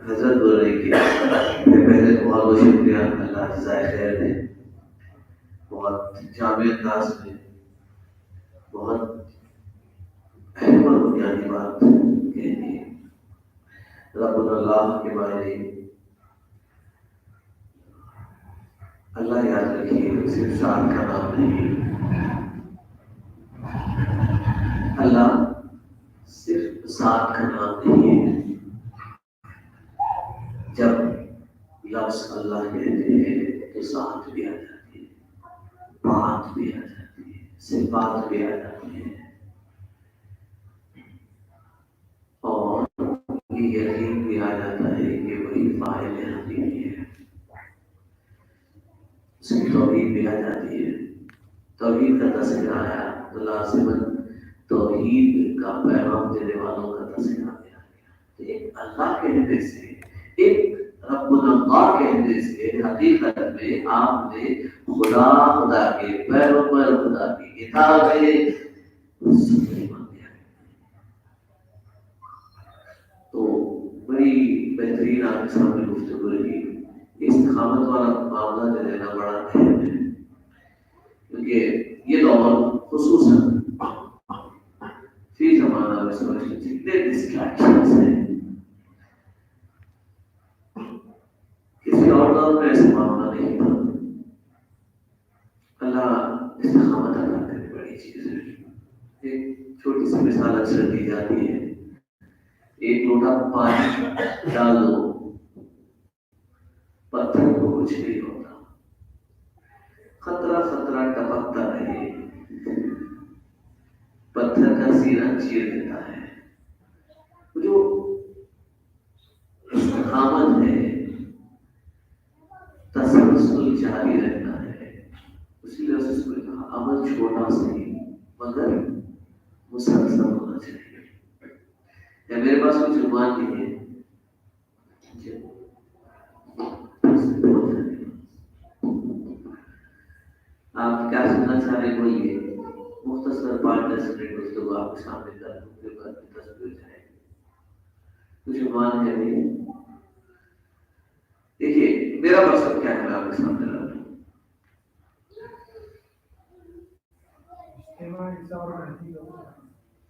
حضرت بول رہی کہ پہلے تو بہت بہت شکریہ، اللہ جزائے خیر دے، بہت جامع انداز میں بہت اہم اور بنیادی بات کہنی ہے۔ رب اللہ کے بارے اللہ یاد رکھیے، صرف ذات کا نام نہیں، اللہ صرف ذات کا نام نہیں ہے۔ جب لفظ اللہ کہتے ہیں تو ذات بھی آ جاتی ہے، بات بھی آ جاتی ہے، صفات بھی آ جاتی ہے، اور یہ یقین بھی آ جاتا ہے کہ وہی فاعل حقیقی ہے، اس کی توحید بھی آ جاتی ہے۔ توحید کا تذکرہ آیا تو لازماً توحید کا پیغام دینے والوں کا تذکرہ بھی آ گیا۔ تو ایک اللہ کہنے سے، ایک رب اللہ کہنے سے حقیقت میں آپ نے خدا کے پیغمبر خدا کی کتاب تو بڑی بہترین آپ کے سامنے گفتگو رہی۔ استقامت والا معاملہ دے دینا بڑا اہم ہے، کیونکہ یہ دور خصوصاً فی زمانہ میں سمجھ جتنے ڈسٹریکشنز ہیں، کسی اور دور میں ایسا معاملہ نہیں تھا۔ اللہ استقامت عطا کرنے بڑی چیز ہے۔ ایک چھوٹی سی مثال اکثر دی جاتی ہے، ایک لوٹا پانی ڈال دو، پتھر کو کچھ نہیں ہوتا، خطرہ خطرہ ٹپکتا رہے، پتھر کا سینہ چیر دیتا ہے۔ جو استقامت ہے، تسلسل جاری رہنا ہے، اسی لیے اس کو کہا عمل چھوٹا صحیح مگر مسلسل ہونا چاہیے۔ یا میرے پاس کچھ عنوان نہیں ہے، آپ کیا سننا چاہ رہے بولیے، مختصر 5-10 منٹ گفتگو آپ کے سامنے کر دوں، پھر بعد کی تصویر جائے گی۔ کچھ عنوان ہے بھی، دیکھیے میرا مقصد کیا ہے، میں آپ کے سامنے رکھ دوں۔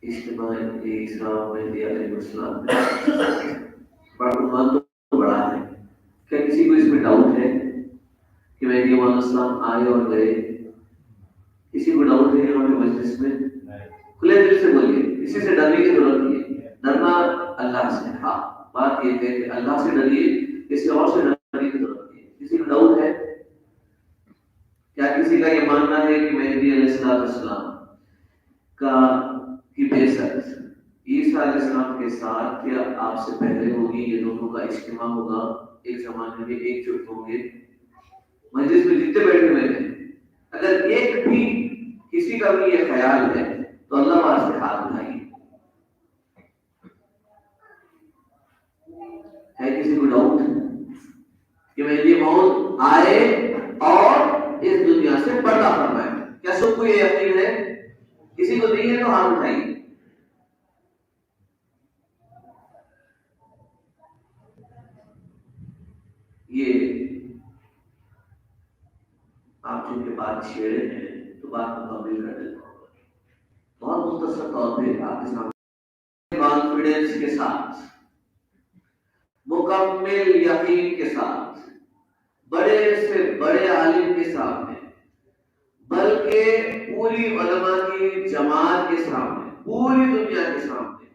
اجتماعی اسلام مہدی علیہ السلام بڑا عنوان تو بڑا ہے، کیا کسی کو اس میں ڈاؤٹ ہے کہ مہدی علیہ السلام آئے اور گئے؟ کسی کو ڈاؤٹ ہے یہاں پہ مجلس میں؟ کھلے دل سے بولیے، کسی سے ڈرنے کی ضرورت نہیں ہے، ڈرنا اللہ سے۔ ہاں بات یہ ہے کہ اللہ سے ڈریے، کسی اور سے ڈرنے کی ضرورت نہیں ہے۔ کسی کو ڈاؤٹ ہے؟ کیا کسی کا یہ ماننا ہے کہ مہدی علیہ السلام کی بعثت عیسیٰ علیہ السلام کے ساتھ کیا آپ سے پہلے ہوگی؟ یہ دونوں کا اجتماع ہوگا، ایک زمانے میں ایک جٹ ہوں گے؟ مجلس میں جتنے بیٹھے ہوئے ہیں، اگر ایک بھی کسی کا بھی یہ خیال ہے تو اللہ واسطے ہاتھ اٹھائیے۔ ہے کسی کو ڈاؤٹ کہ مہدی موعود آئے اور اس دنیا سے پردہ فرمائے؟ کیا سب کو یہ یقین ہے؟ کسی کو نہیں ہے تو ہاتھ اٹھائیے۔ یہ آپ چونکہ بات چھیڑے ہیں تو بات مکمل کر دیتا ہوں، بہت مختصر طور پہ آپ کے سامنے کانفیڈنس کے ساتھ، مکمل یقین کے ساتھ، بڑے سے بڑے عالم کے سامنے، بلکہ پوری علماء کی جماعت کے سامنے، پوری دنیا کے سامنے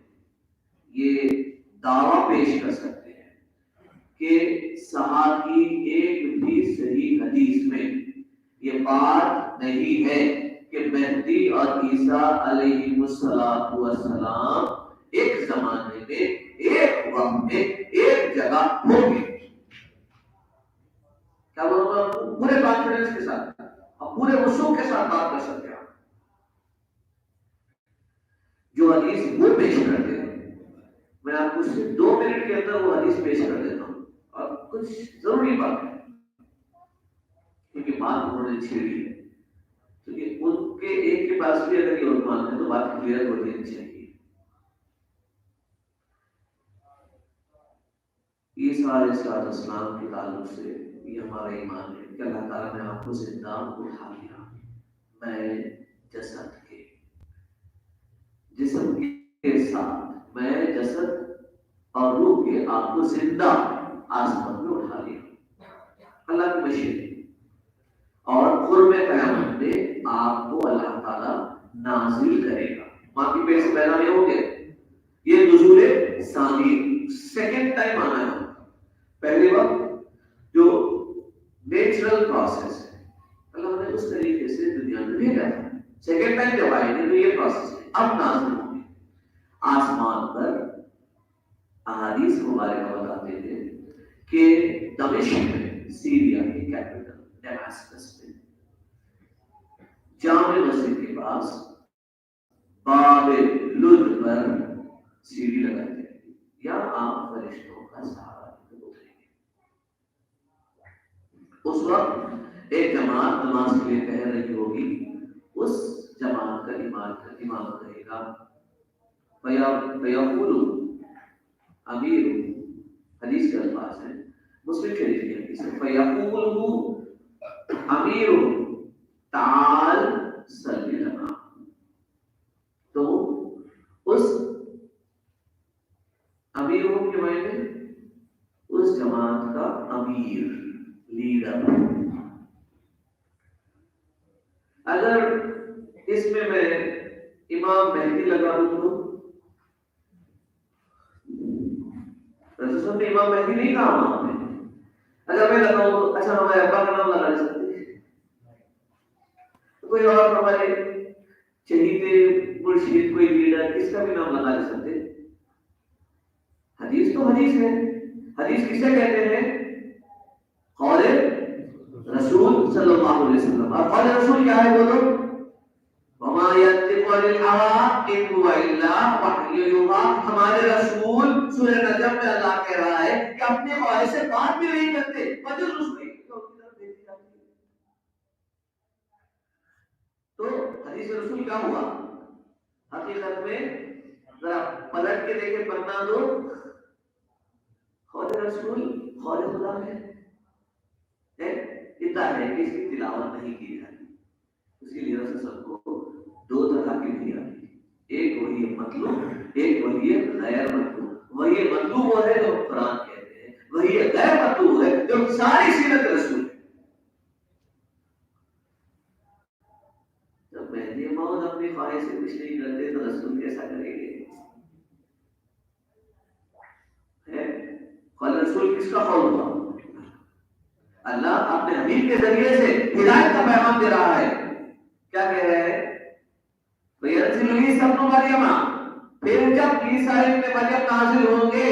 یہ دعویٰ پیش کر سکتے ہیں کہ صحابی ایک بھی صحیح حدیث میں یہ بات نہیں ہے کہ مہدی اور عیسیٰ علیہ السلام ایک زمانے میں، ایک وقت میں، ایک جگہ ہوں گے۔ کیا بولوں گا؟ پورے کانفیڈنس کے ساتھ اور پورے وثوق کے ساتھ بات کر سکتے ہیں۔ جو حدیث وہ پیش کرتے ہیں، میں آپ کو صرف 2 منٹ کے اندر وہ حدیث پیش کر دیتا ہوں، اور کچھ ضروری بات ہے کیونکہ بات انہوں نے چھیڑی ہے، تو یہ ان کے ایک کے پاس بھی اگر یہ عنوان ہے تو بات کلیئر ہو جانی چاہیے. عیسیٰ علیہ السلام کے تعلق سے یہ ہمارا ایمان ہے کہ اللہ تعالیٰ نے آپ کو زندہ اٹھا لیا. میں جسد کے جسم کے ساتھ میں جسد اور روح کے آپ کو زندہ آسمان میں اٹھا لیا. اللہ کی مشیت اور قرب قیامت میں آپ کو اللہ تعالیٰ نازل کرے گا. ماں کی پیٹ سے پیدا نہیں ہوں گے. یہ نزول ثانی سیکنڈ ٹائم آنا ہے. پہلے وقت جو نیچرل پروسیس ہے اللہ نے اس طریقے سے دنیا میں بھیجا تھا. سیکنڈ ٹائم جب آئے گے تو یہ پروسیس ہے. اب نازل ہوں گے آسمان پر. احادیث مبارکہ بتاتے ہیں کہ دمشق میں سیریا کی کیپٹل ڈیماسکس میں جامع مسجد کے پاس باب لد پر سیڑھی لگائی جائے گی یا آپ فرشتوں کا سہارا اتریں گے. اس وقت ایک جماعت نماز کے لیے کہہ رہی ہوگی. اس جماعت کا امام کہے گا فیقول امیر. حدیث کے الفاظ ہیں مسلم شریف کی حدیث ہے. فیقول امیر تعال صلی لنا. تو اس امیر کے معنی اس جماعت کا امیر لیڈر. اگر اس میں امام مہدی لگا دوں تو رسول نے امام مہدی نہیں کہا وہاں پہ. اگر میں لگاؤں تو اچھا ہمارے ابا کا نام لگا نہیں سکتے. کوئی اور ہمارے شہید مرشید کوئی لیڈر کس کا بھی نام لگا نہیں سکتے. حدیث تو حدیث ہے. حدیث کسے کہتے ہیں؟ قول رسول صلی اللہ علیہ وسلم. اور قول رسول کیا ہے بولو؟ وما ينطق عن الهوى ان هو الا وحي يوحى. ہمارے رسول سورہ نجم میں اللہ کہہ رہا ہے کہ اپنے خواہش سے بات بھی نہیں کرتے. وجہ رسول تو حدیث رسول کیا ہوا؟ حقیقت میں ذرا پلٹ کے دیکھیں پڑھنا دو. قول رسول قول خدا ہے. اتنا ہے کہ اس کی تلاوت نہیں کی جاتی. اسی لیے رسول کو دو طرح کی نہیں آتی. ایک وہی مطلوب ایک وہی غیر مطلوب. وہی مطلوب وہ ہے جو قرآن کہتے ہیں. وہی غیر مطلوب ہے جو ساری سیرت رسول ہے. جب مہدی موعود اپنی خواہش سے کچھ نہیں کرتے تو رسول کیسا کریں گے؟ قول رسول کس کا قول ہوا؟ اللہ اپنے حبیب کے ذریعے سے ہدایت کا پیغام دے رہا ہے. کیا کہہ رہے ہیں؟ فَيَنزِلُ عِيسَىٰ ابْنُ مَرْيَمَ. پھر جب عیسیٰ ابن مریم نازل ہوں گے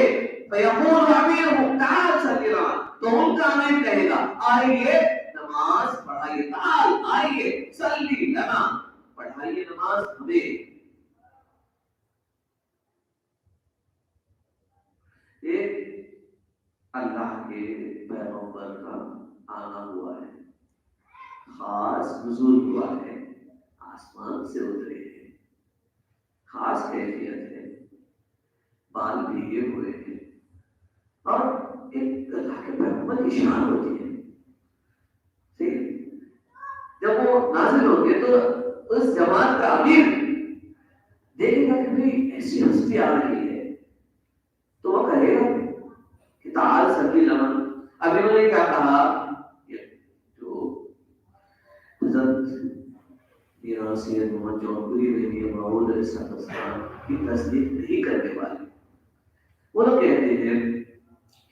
فَيَقُولُ أَمِيرُهُمْ تَعَالَ صَلِّ لَنَا. تو ان کا امیر کہے گا آئیے نماز پڑھائیے. تعال آئیے صلی لنا پڑھائیے نماز ہمیں. ایک اللہ کے پیغمبر کا آنا ہوا ہے. خاص نزول ہوا ہے. آسمان سے اترے ہیں. خاص کیفیت ہے. بال بھیگے ہوئے ہیں. اور ایک اللہ کے پیغمبر کی شان ہوتی ہے. جب وہ نازل ہوں گے تو اس جماعت کا امیر دیکھے گا کہ بھئی ایسی ہستی آ رہی ہے تو وہ کہے گا کہ تعال صلی لنا. ابھی انہوں نے کیا کہا؟ جو حضرت سید محمد جونپوری رحمہ اللہ علیہ السلام کی تصدیق نہیں کرنے والے وہ لوگ کہتے ہیں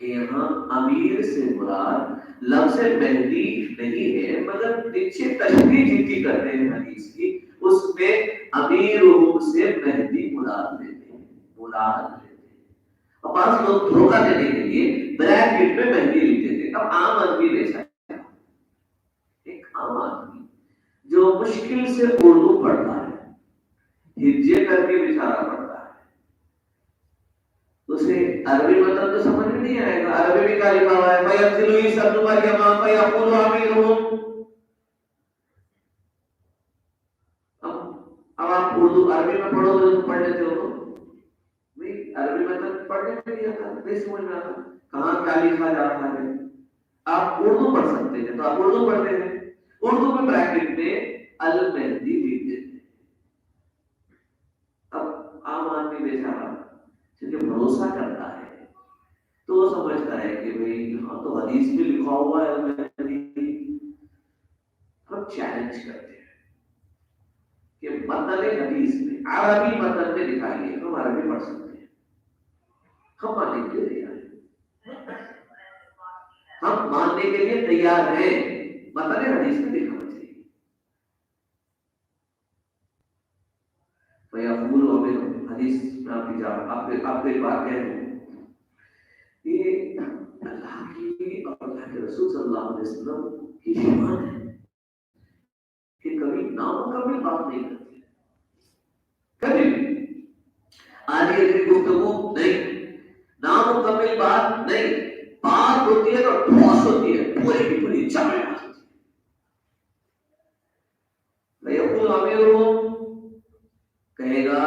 کہ یہاں امیر سے مراد لفظ مہدی نہیں ہے مگر پیچھے تشریح جتنی کرتے ہیں حدیث کی اس میں امیر سے مہدی مراد لیتے ہیں. اور بعض لوگ دھوکہ دینے کے لیے بریکٹ میں مہدی لکھتے تھے. اب عام آدمی لے سکتا ہے. ایک عام آدمی جو مشکل سے اردو پڑھتا ہے ہجے کر کے بیچارہ پڑھتا ہے اسے عربی مطلب تو سمجھ میں نہیں آئے گا. عربی میں کیا لکھا ہوا ہے؟ فَيَنزِلُ عِيسَىٰ ابْنُ مَرْيَمَ فَيَقُولُ أَمِيرُهُمْ. اردو عربی میں پڑھو تو پڑھ لیتے ہو نہیں، عربی میں تو پڑھنے میں نہیں آتا، نہیں سمجھ میں آتا کہاں کیا لکھا جا رہا ہے. آپ اردو پڑھ سکتے ہیں تو آپ اردو پڑھتے ہیں، اردو میں بریکٹ میں المہدی لکھ دیتے ہیں. اب عام آدمی بیچارہ کیونکہ بھروسہ کرتا ہے تو وہ سمجھتا ہے کہ بھئی ہاں تو حدیث میں لکھا ہوا ہے المہدی. ہم چیلنج کرتے ہیں کہ متن حدیث میں عربی متن میں دکھائیے، ہم عربی پڑھ سکتے ہیں، ہم ماننے کے لیے تیار ہیں، ہم ماننے کے لیے تیار ہیں، متن حدیث میں دکھانا چاہیے. فیقول ہمیں حدیث میں آپ کے بات کہہ دوں یہ اللہ کی اور اللہ کے رسول صلی اللہ علیہ وسلم کی شان ہے کہ کبھی نامکمل بات نہیں کرتے، کبھی بھی آدھی ادھر گفتگو نہیں، نامکمل بات نہیں، بات ہوتی ہے تو ٹھوس ہوتی ہے، پوری کی پوری چمڑ ہوتی ہے. فیقول امیرہم کہے گا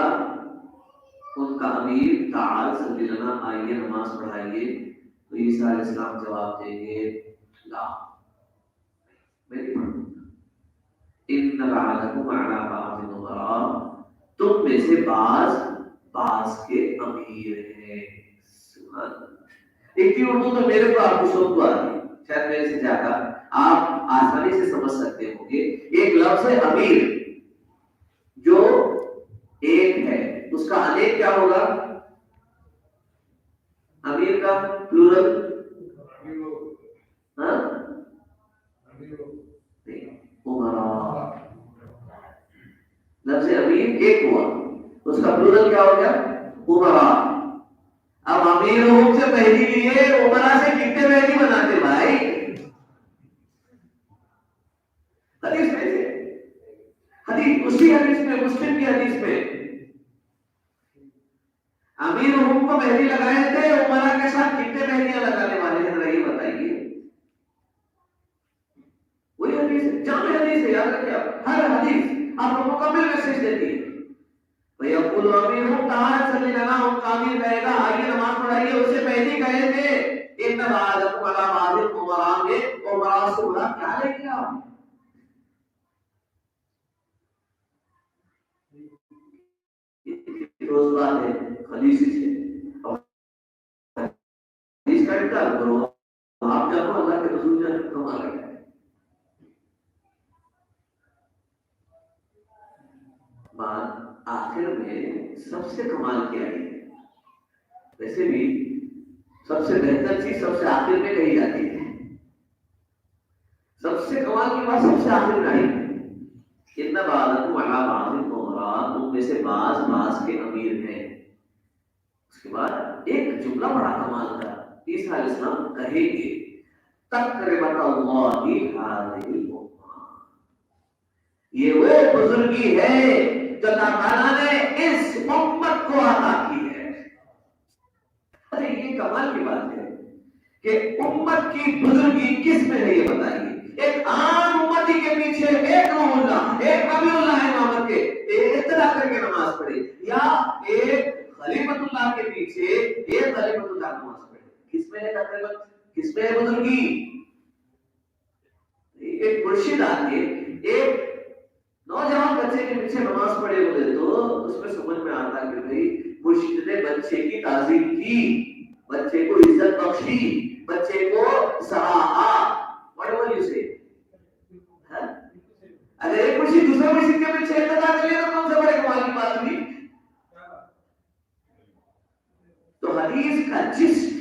ان کا امیر تعال صلی لنا آئیے نماز پڑھائیے، تو عیسیٰ علیہ السلام جواب دیں گے لا میں نہیں پڑھوں گا. ان بعضکم علی بعض نظراء تم میں سے بعض کے امیر ہیں. سبحان اللہ. ایک اردو تو میرے کو آپ کو سب کو آتی ہے، شاید میرے سے زیادہ آپ آسانی سے سمجھ سکتے ہوں گے. ایک لفظ ہے امیر جو ایک ہے، اس کا انیک کیا ہوگا؟ امیر کا پلورل ہاں امراء. لفظ امیر ایک ہوا، اس کا پلورل کیا ہو گیا؟ امراء. اب امیر سے پہلی لیے امراء سے کتنے پہلی بناتے بھائی؟ حدیث میں سے حدیث اسی حدیث میں مسلم کی حدیث میں امیر کو مہندی لگائے تھے، عمرہ کے ساتھ کتنے مہندیاں لگانے والے ہیں یہ بتائیے. وہی حدیث ہے، جامع حدیث ہے، یاد رکھیے آپ. ہر حدیث آپ کو مکمل میسج دیتی ہے. فیقول امیرہم تعال صلی لنا، ان کا امیر کہے گا آئیے نماز پڑھائیے. اسے پہلے کہے تھے ان بعضکم علی بعض امراء میں، امراء سے بڑا کیا لے کے آپ روز بات ہے حدیث سے حدیث کا انکار کرو. آپ جانو اللہ کے رسول جانو کمال ہے. بات آخر میں سب سے کمال کیا ہے؟ ویسے بھی سب سے بہتر چیز سب سے آخر میں کہی جاتی ہے، سب سے کمال کی بات سب سے آخر میں آئی. کتنا بعضکم علی بعض امراء، تم میں سے بعض کے امیر ہیں. اس کے بعد ایک جملہ بڑا کمال کا عیسیٰ علیہ السلام کہیں گے تقربت اللہ ہذہ الامہ، یہ وہ بزرگی ہے جو اللہ تعالیٰ نے اس امت کو عطا کی ہے. ارے یہ کمال کی بات ہے کہ امت کی بزرگی کس میں ہے یہ بتائیے. ایک عام امتی کے پیچھے ایک روح اللہ، ایک نبی اللہ امامت کے اطلاع کر کے نماز پڑھے، یا ایک خلیفۃ اللہ کے پیچھے ایک خلیفۃ اللہ نماز پڑھے. کس میں ہے تقریباً، کس میں ہے بزرگی؟ ایک مرشد آ کے ایک نوجوان بچے کے پیچھے نماز پڑھے ہوئے تو اس میں سمجھ میں آتا کہ بھئی مرشد نے بچے کی تعظیم کی، بچے کو عزت بخشی، بچے کو سراہا. What will you say؟ اگر ایک مرشد دوسرے مرشد کے پیچھے اقتدا کر لے تو کون سے بڑے کمال کی بات ہوئی. تو حدیث کا جسم،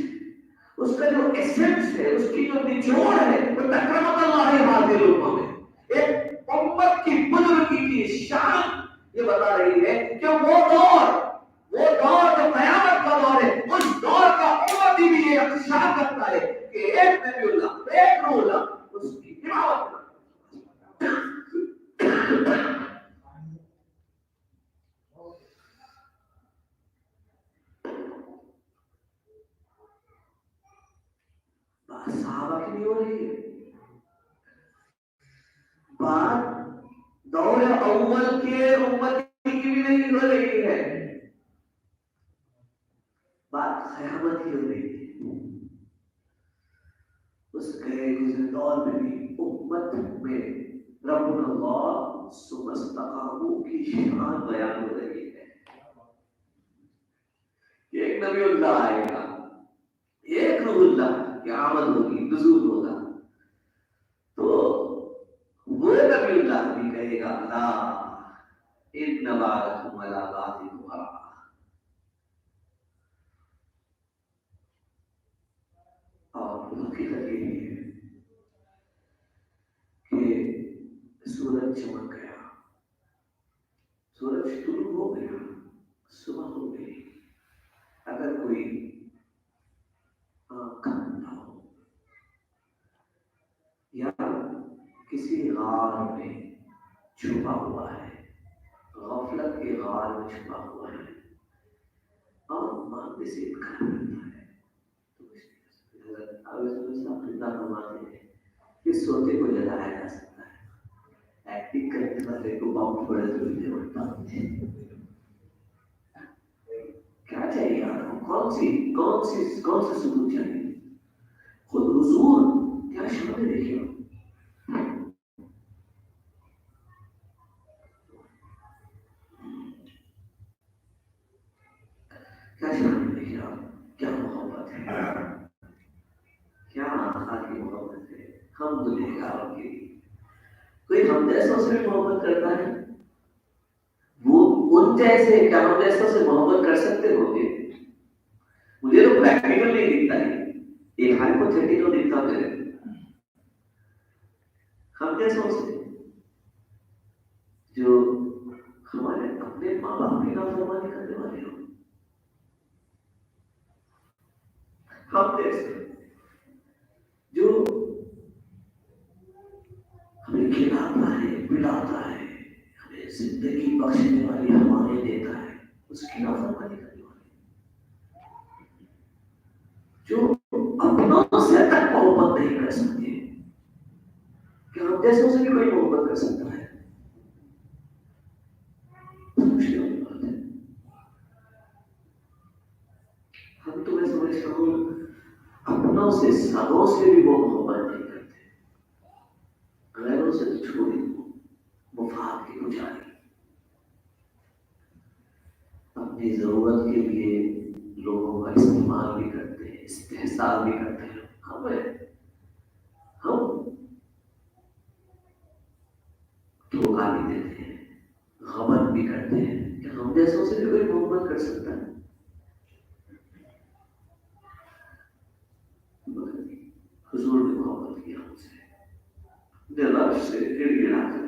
اس کا جو ایسنس ہے، اس کی جو نچوڑ ہے، وہ تکرمت اللہ ہذہ الامہ میں ایک امت کی بزرگی کی شان یہ بتا رہی ہے کہ وہ دور جو قیامت کا دور ہے، اس دور کا امتی بھی یہ اقشار کرتا ہے کہ ایک نبی اللہ، ایک روح اللہ اس کی امامت کرتا. صحابہ کی نہیں ہو رہی ہے بات. دور اول کے امت کی بھی نہیں ہو رہی ہے، بات قیامت کی ہو رہی ہے۔ اس گئے گزرے دور میں بھی امت میں رب اللہ سمستقاموں کی شان بیان ہو رہی ہے کہ ایک نبی اللہ آئے گا، ایک روح اللہ کی آمد ہوگی، نزول ہوگا، تو وہ نبی اللہ بھی کہے گا لا ان بعدکم ولا بعدکم اور حقیقت یہ ہے کہ سورج چمک گیا، سورج طلوع ہو گیا، صبح ہو گئی، اگر کوئی آنکھ نہ ہو یا کسی غار میں چھپا ہوا ہے، غفلت کے غار میں چھپا ہوا ہے اور مانگنے سے انکار کرتا ہے، تو فرماتے ہیں کہ سوتے کو جلایا جا سکتا ہے، ایکٹنگ کرنے والے کو بم پڑے تو نہیں ہوتا۔ کیا چاہیے آپ کو؟ کون سے سکون چاہیے؟ خود حضور کیا شان دیکھیے، کیا شان دیکھیے آپ، کیا محبت ہے، کیا آقا کی محبت ہے، ہم دنیا کا آپ کی کوئی ہم جیسوں سے محبت کرتا ہے، وہ ان جیسے کیا ہم جیسوں سے محبت کر سکتے ہو گے؟ مجھے تو پریکٹیکل نہیں دکھتا ہے، ایک ہائپوتھیٹیکل دکھتا میرے، ہم جیسوں سے جو ہمارے اپنے ماں باپ کی نافرمانی کرنے والے ہو، ہم جیسے جو ہمیں کھلاتا ہے پلاتا ہے، ہمیں زندگی بخشنے والی ہوائیں دیتا ہے، اس کی نافرمانی کرنے والے جو اپنوں سے تک محبت نہیں کر سکتے، کہ ہم جیسوں سے بھی کوئی محبت کر سکتا ہے، مشکل والی بات ہے۔ ہم تو میں سمجھتا ہوں اپنوں سے سگوں سے بھی وہ محبت نہیں کرتے، غیروں سے تو چھوڑی مفاد کی گزاری، اپنی ضرورت کے لیے لوگوں کا استعمال بھی کرتے ہیں، استحصال بھی کرتے ہیں، ہم دھوکہ بھی دیتے ہیں، غبن بھی کرتے ہیں، کہ ہم جیسوں سے بھی کوئی محبت کر سکتا ہے؟ حضور نے محبت کیا ہم سے، دل عرش سے گڑ گڑا کر،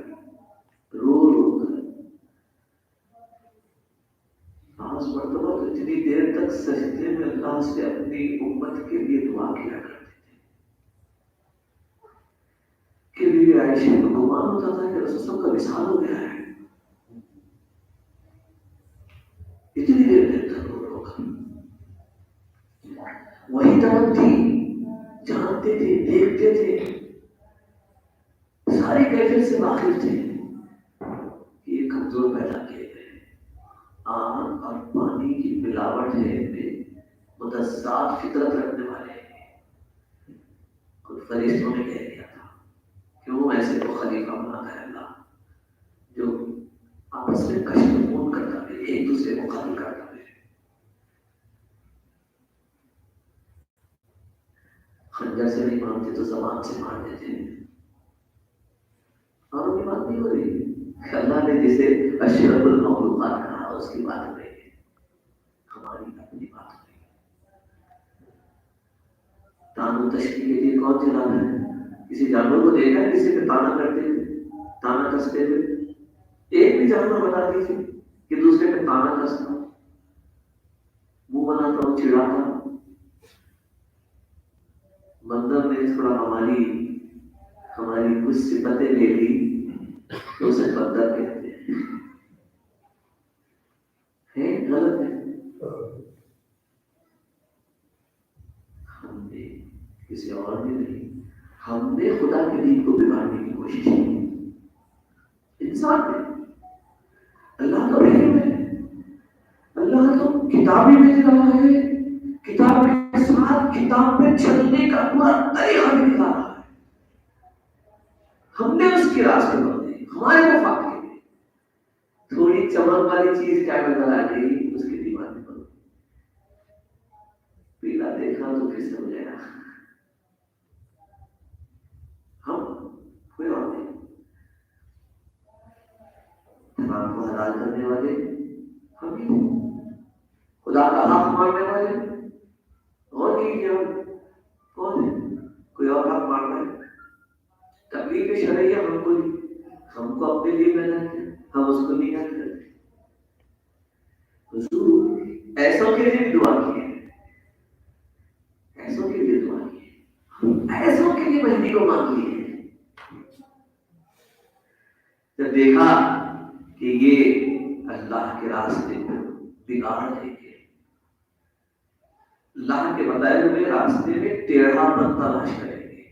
رو رو کر، بعض مرتبہ تو اتنی دیر تک سجدے میں اللہ سے اپنی امت کے لیے دعا کیا کرتے تھے کہ میری عائشہ کو گمان ہوتا تھا کہ رسول کا وصال ہو گیا ہے، اتنی دیر تک رو رو کر، وہی طرف تھی، جانتے تھے، دیکھتے تھے، ساری کیفیت سے واقف تھے کہ یہ کمزور پیدا کیے گئے، آگ اور پانی کی ملاوٹ ہے، متضاد فطرت رکھنے والے ہیں، اور فرشتوں نے کہہ دیا تھا کیوں ایسے کو خلیفہ بناتا ہے اللہ جو آپس میں کشت خون کرتا ہے، ایک دوسرے کو قتل کرتا ہے، خنجر سے نہیں مارتے تو زبان سے مار دیتے ہیں، اور ان کی بات نہیں ہو رہی، اللہ نے جسے اشرف المخلوقات کہا اس کی بات ہو رہی ہے، ہماری اپنی بات ہو رہی ہے۔ تانو تشکیل کے لیے کون چلا ہے؟ کسی جانور کو دیکھا ہے کسی پہ تانا کرتے ہوئے، تانا کستے ہوئے؟ ایک بھی جانور بتا دیجیے کہ دوسرے پہ تانا کستا، منہ بناتا ہوں، چڑھاتا ہوں۔ مندر نے تھوڑا ہماری کچھ صفتیں لے لی تو اسے بندر کہتے ہیں، غلط ہے۔ ہم نے کسی اور نے نہیں، ہم نے خدا کے دین کو بگاڑنے کی کوشش کی، انسان نے، اللہ کا بھی کتاب بھی بھیج رہا ہے، کتاب کے ساتھ کتاب پہ چلنے کا پورا طریقہ بھی دکھا رہا ہے. ہم نے اس کے راستے بندے ہمارے مفاد کے لیے تھوڑی چمک والی چیز کیا نظر آ گئی اس کی دیوانے پر پیلا دیکھا تو کس سے ہو جائے گا. ہم کوئی اور نہیں، دماغ کو حلال کرنے والے ہم ہی، خدا کا حق ماننے والے اور نہیں کیا کون ہے؟ کوئی اور حق مان رہا ہے؟ تکلیف شرعیہ ہم کو ہم کو اپنے لیے پیدا کیا، ہم اس کو نہیں یاد کرتے. حضور ایسوں کے لیے دعا کی ہے، ایسوں کے لیے دعا کی ہے، ایسوں کے لیے مہدی کو مانگ لی ہے. جب دیکھا کہ یہ اللہ کے راستے پر بگاڑ دیں گے، اللہ کے بتائے ہوئے راستے میں ٹیڑھا پن تلاش کریں گے،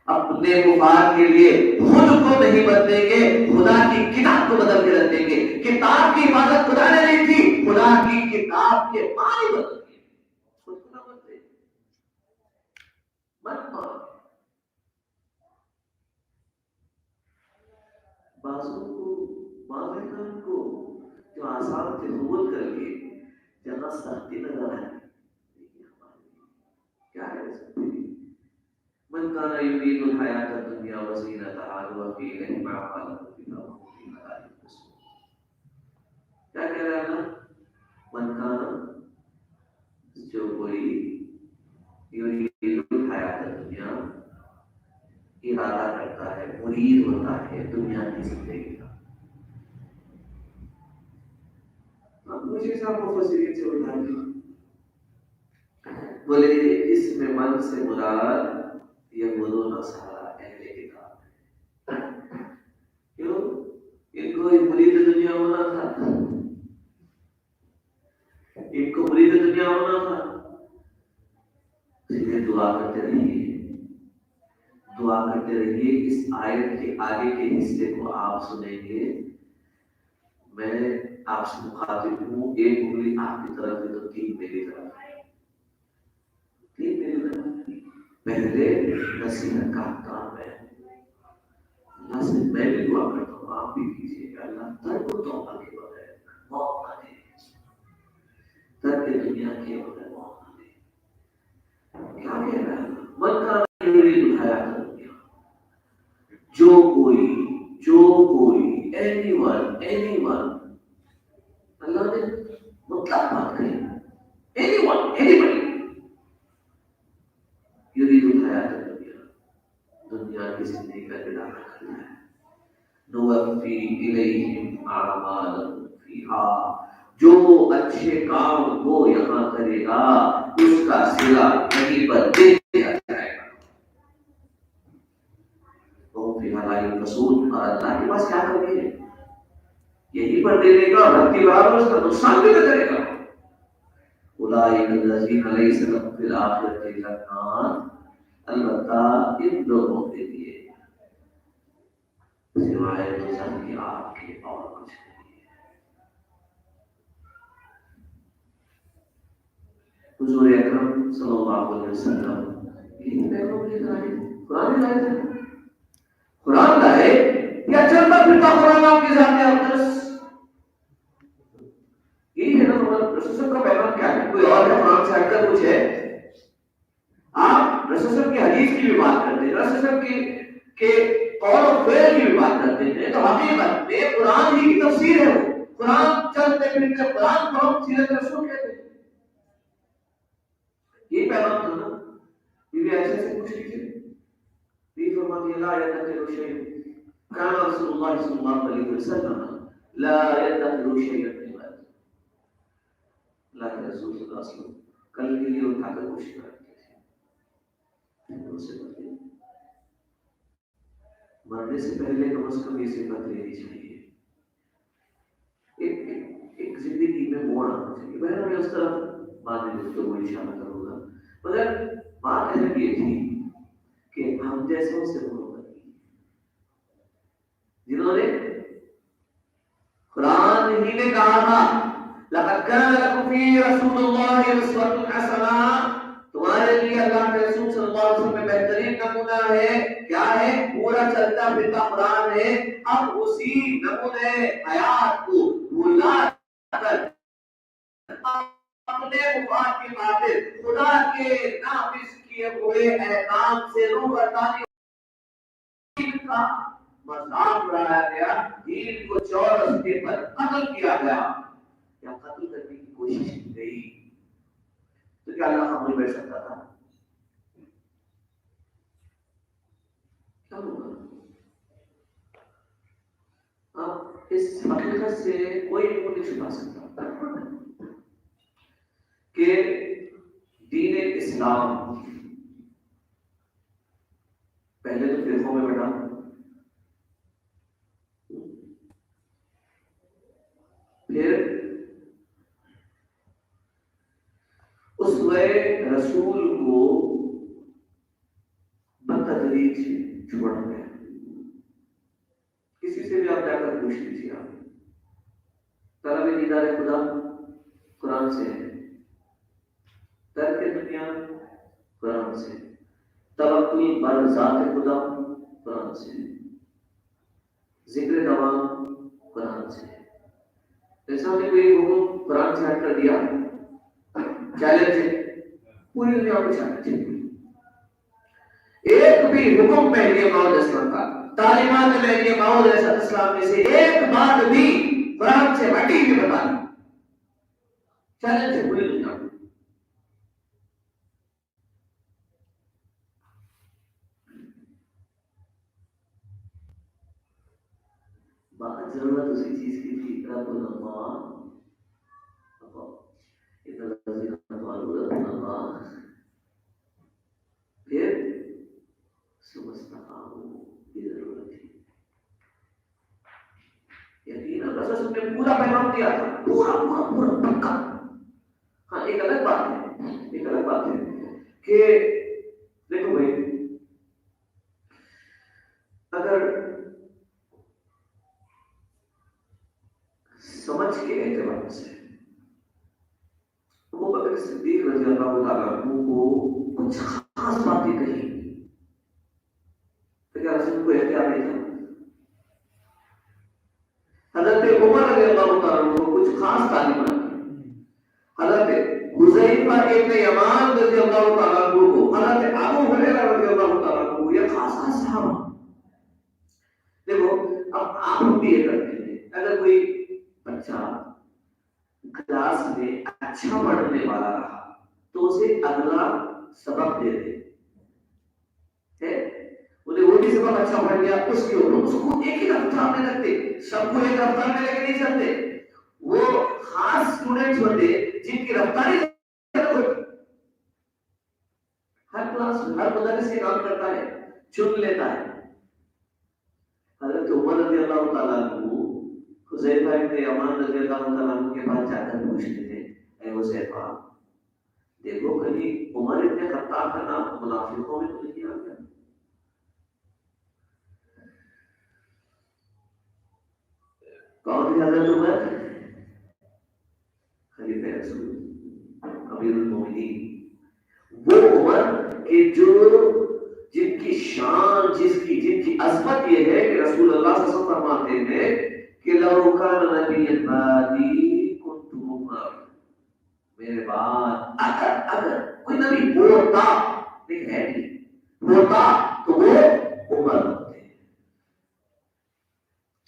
اپنے مفاد کے لیے خود کو نہیں بدلیں گے، خدا کی کتاب کو بدل کے رکھ دیں گے. کتاب کی حفاظت خدا نے نہیں تھی، خدا کی کتاب کے معنی بدل گئے. خود کو نہ بدلے، مت مان. بازو کو مالکان کو جو آسان سے قبول کر کے جہاں سختی نظر آئے کیا کر سکتے ہیں. من کان یرید الحیات الدنیا وزینتہا نوفی الیہم اعمالہم فیہا وهم فیہا لا یبخسون. کیا کہہ رہا ہے؟ من کان جو کوئی یرید الحیات الدنیا ارادہ کرتا ہے، مرید ہوتا ہے دنیا کی زندگی کا. اب مجھے صاحب مفسرین سے بتائیے، بولے اس میں من سے مراد یہود و نصارا اہل کتاب. کیوں؟ ان کو مرید دنیا ہونا تھا، ان کو مرید دنیا ہونا تھا. اس لیے دعا کرتے رہیے، دعا کرتے رہیے. اس آیت کے آگے کے حصے کو آپ سنیں گے. میں آپ سے مخاطب ہوں، ایک انگلی آپ کی طرف ہے تو تین میری طرف ہے. تین میری طرف. پہلے نصیحت کا کام ہے. اللہ سے میں بھی دعا کرتا ہوں، آپ بھی کیجیے کہ اللہ ترک و توبہ کے بغیر موت نہ دے، ترک دنیا کے بغیر موت نہ دے. کیا کہہ رہا ہے؟ من کان یرید الحیات الدنیا، جو کوئی اینی ون اللہ نے مطلق بات کہی، اینی ون اینی بڑی یرید الحیات الدنیا، دنیا کی زندگی کا ارادہ کرنا ہے. نوفی الیہم اعمالہم فیہا، جو اچھے کام وہ یہاں کرے گا اس کا صلہ کہیں پر دے دیا جائے گا. وہ فیہا لا یبخسون، اور اللہ کے پاس کیا کرنی ہے یہی پر دے دے گا، اور رب کی بات اس کا نقصان بھی نہ کرے گا. اولئک الذین لیس لہم فی الآخرۃ الا النار، البتہ ان لوگوں کے لیے سوائے دوزخ کی آگ کے اور کچھ نہیں ہے. حضور اکرم صلی اللہ علیہ وسلم یہ پیغام لے کر آئے، قرآن لائے تھے. قرآن لائے یا چلتا پھرتا قرآن آپ کے سامنے اقدس؟ یہی ہے نا رسول کا پیغام. کیا ہے؟ کوئی اور ہے قرآن سے ہٹ کر کچھ ہے؟ آپ رسول کی حدیث کی بھی بات کرتے ہیں، رسول کے قول و فعل کی بھی بات کرتے ہیں، تو حقیقت میں قرآن ہی کی تفسیر ہے. وہ قرآن چلتے پھرتے قرآن کو ہم سیرت رسول کہتے ہیں. یہ پیغام تھا نا. یہ بھی ایسے سے پوچھ لیجیے. یہ فرماتی لا يدخل شيء كان رسول الله صلى الله عليه وسلم لا يدخل شيئا من المال. اللہ کے رسول صلی اللہ علیہ وسلم کل کے لیے اٹھا کر کوشش کرتے تھے. مرنے سے پہلے کم از کم یہ صفت لینی چاہیے. ایک زندگی میں موڑ آنا چاہیے. میں نے اس طرف بعد میں گفتگو اشارہ کروں گا، مگر بات اہم یہ تھی کہ ہم جیسوں سے محبت کی، جنہوں نے قرآن ہی نے کہا تھا لقد كان لكم في رسول الله اسوة حسنہ، تمہارے لیے اللہ کے رسول صلی اللہ علیہ وسلم میں بہترین نمونہ ہے. کیا ہے؟ پورا چلتا پھرتا قرآن ہے. اب اسی نمونے حیات کو بھلا کر اپنے مفاد کی خاطر خدا کے نافذ کیے ہوئے احکام سے روبرداری کا مذاق اڑایا گیا، دین کو چورستے پر قتل کیا گیا یا قتل کرنے کی کوشش کی گئی. تو کیا اللہ خاموش بیٹھ سکتا تھا؟ کیا ہوگا؟ اب اس حقیقت سے کوئی نہیں چھپا سکتا کہ دین اسلام پہلے تو فرقوں میں بڑھا، پھر اس رسول کو بتدریج چھوڑ گیا. کسی سے بھی آپ جا کر پوچھ لیجیے، آپ طلب دیدار خدا قرآن سے ہے، ترک دنیا قرآن سے، توکل بر ذات خدا قرآن سے، ذکر دوام قرآن سے. ایسا نے کوئی حکم قرآن سے ہٹ کر دیا؟ چیلنج ہے پوری دنیا کو چیلنج ہے. ایک بھی حکم مہدی موعود اسلام کا، تعلیمات مہدی موعود اسلام میں سے ایک بات بھی قرآن سے ہٹی ہوئی بتا دی. چیلنج ہے پوری دنیا کو. بات ضرورت اسی چیز کی تھی، رب اللہ پھر سمجھتا یہ ضرورت تھی. یقین رسول نے پورا پیغام دیا تھا، پورا پورا پورا پکا. ہاں ایک الگ بات ہے، ایک الگ بات ہے کہ دیکھو بھائی، اگر سمجھ کے اعتبار سے ابو بکر صدیق رضی اللہ تعالیٰ عنہ کو کچھ خاص باتیں کہی تو کیا رسول کو احتیاط نہیں تھا؟ حضرت عمر رضی اللہ تعالیٰ عنہ کو کچھ خاص تعلیمات دی. حضرت حذیفہ ابن یمان رضی اللہ تعالیٰ عنہ کو، حضرت ابو ہریرہ رضی اللہ تعالیٰ عنہ کو، یہ خاص خاص صحابہ. دیکھو اب آپ بھی یہ کرتے ہیں، اگر کوئی بچہ کلاس میں اچھا پڑھنے والا رہا تو اسے اگلا سبق دے دے. وہ بھی سبق اچھا پڑھ گیا، اس کے اوپر اس کو ایک ہی رفتار میں رکھتے، سب کو ایک رفتار میں لے کے نہیں چلتے. وہ خاص اسٹوڈنٹس ہوتے جن کی رفتاری ہر کلاس ہر مدرس سے کام کرتا ہے، چن لیتا ہے. حضرت عمر رضی اللہ تعالیٰ عنہ حذیفہ ابن یمان رضی اللہ تعالیٰ عنہ کے پاس جا کر پوچھتے تھے، اے حذیفہ دیکھو کہیں عمر ابن خطاب کا نام منافقوں میں تو نہیں آ گیا؟ کون تھے حضرت عمر؟ خلیفہ رسول، امیر المومنین. وہ عمر کہ جن کی شان، جن کی عظمت یہ ہے کہ رسول اللہ صلی اللہ علیہ وسلم فرماتے ہیں کہ لو کان نبی بعدی کنت عمر، میرے بعد اگر کوئی نبی ہوتا، لیکن ہے نہیں، ہوتا تو وہ عمر ہوتے.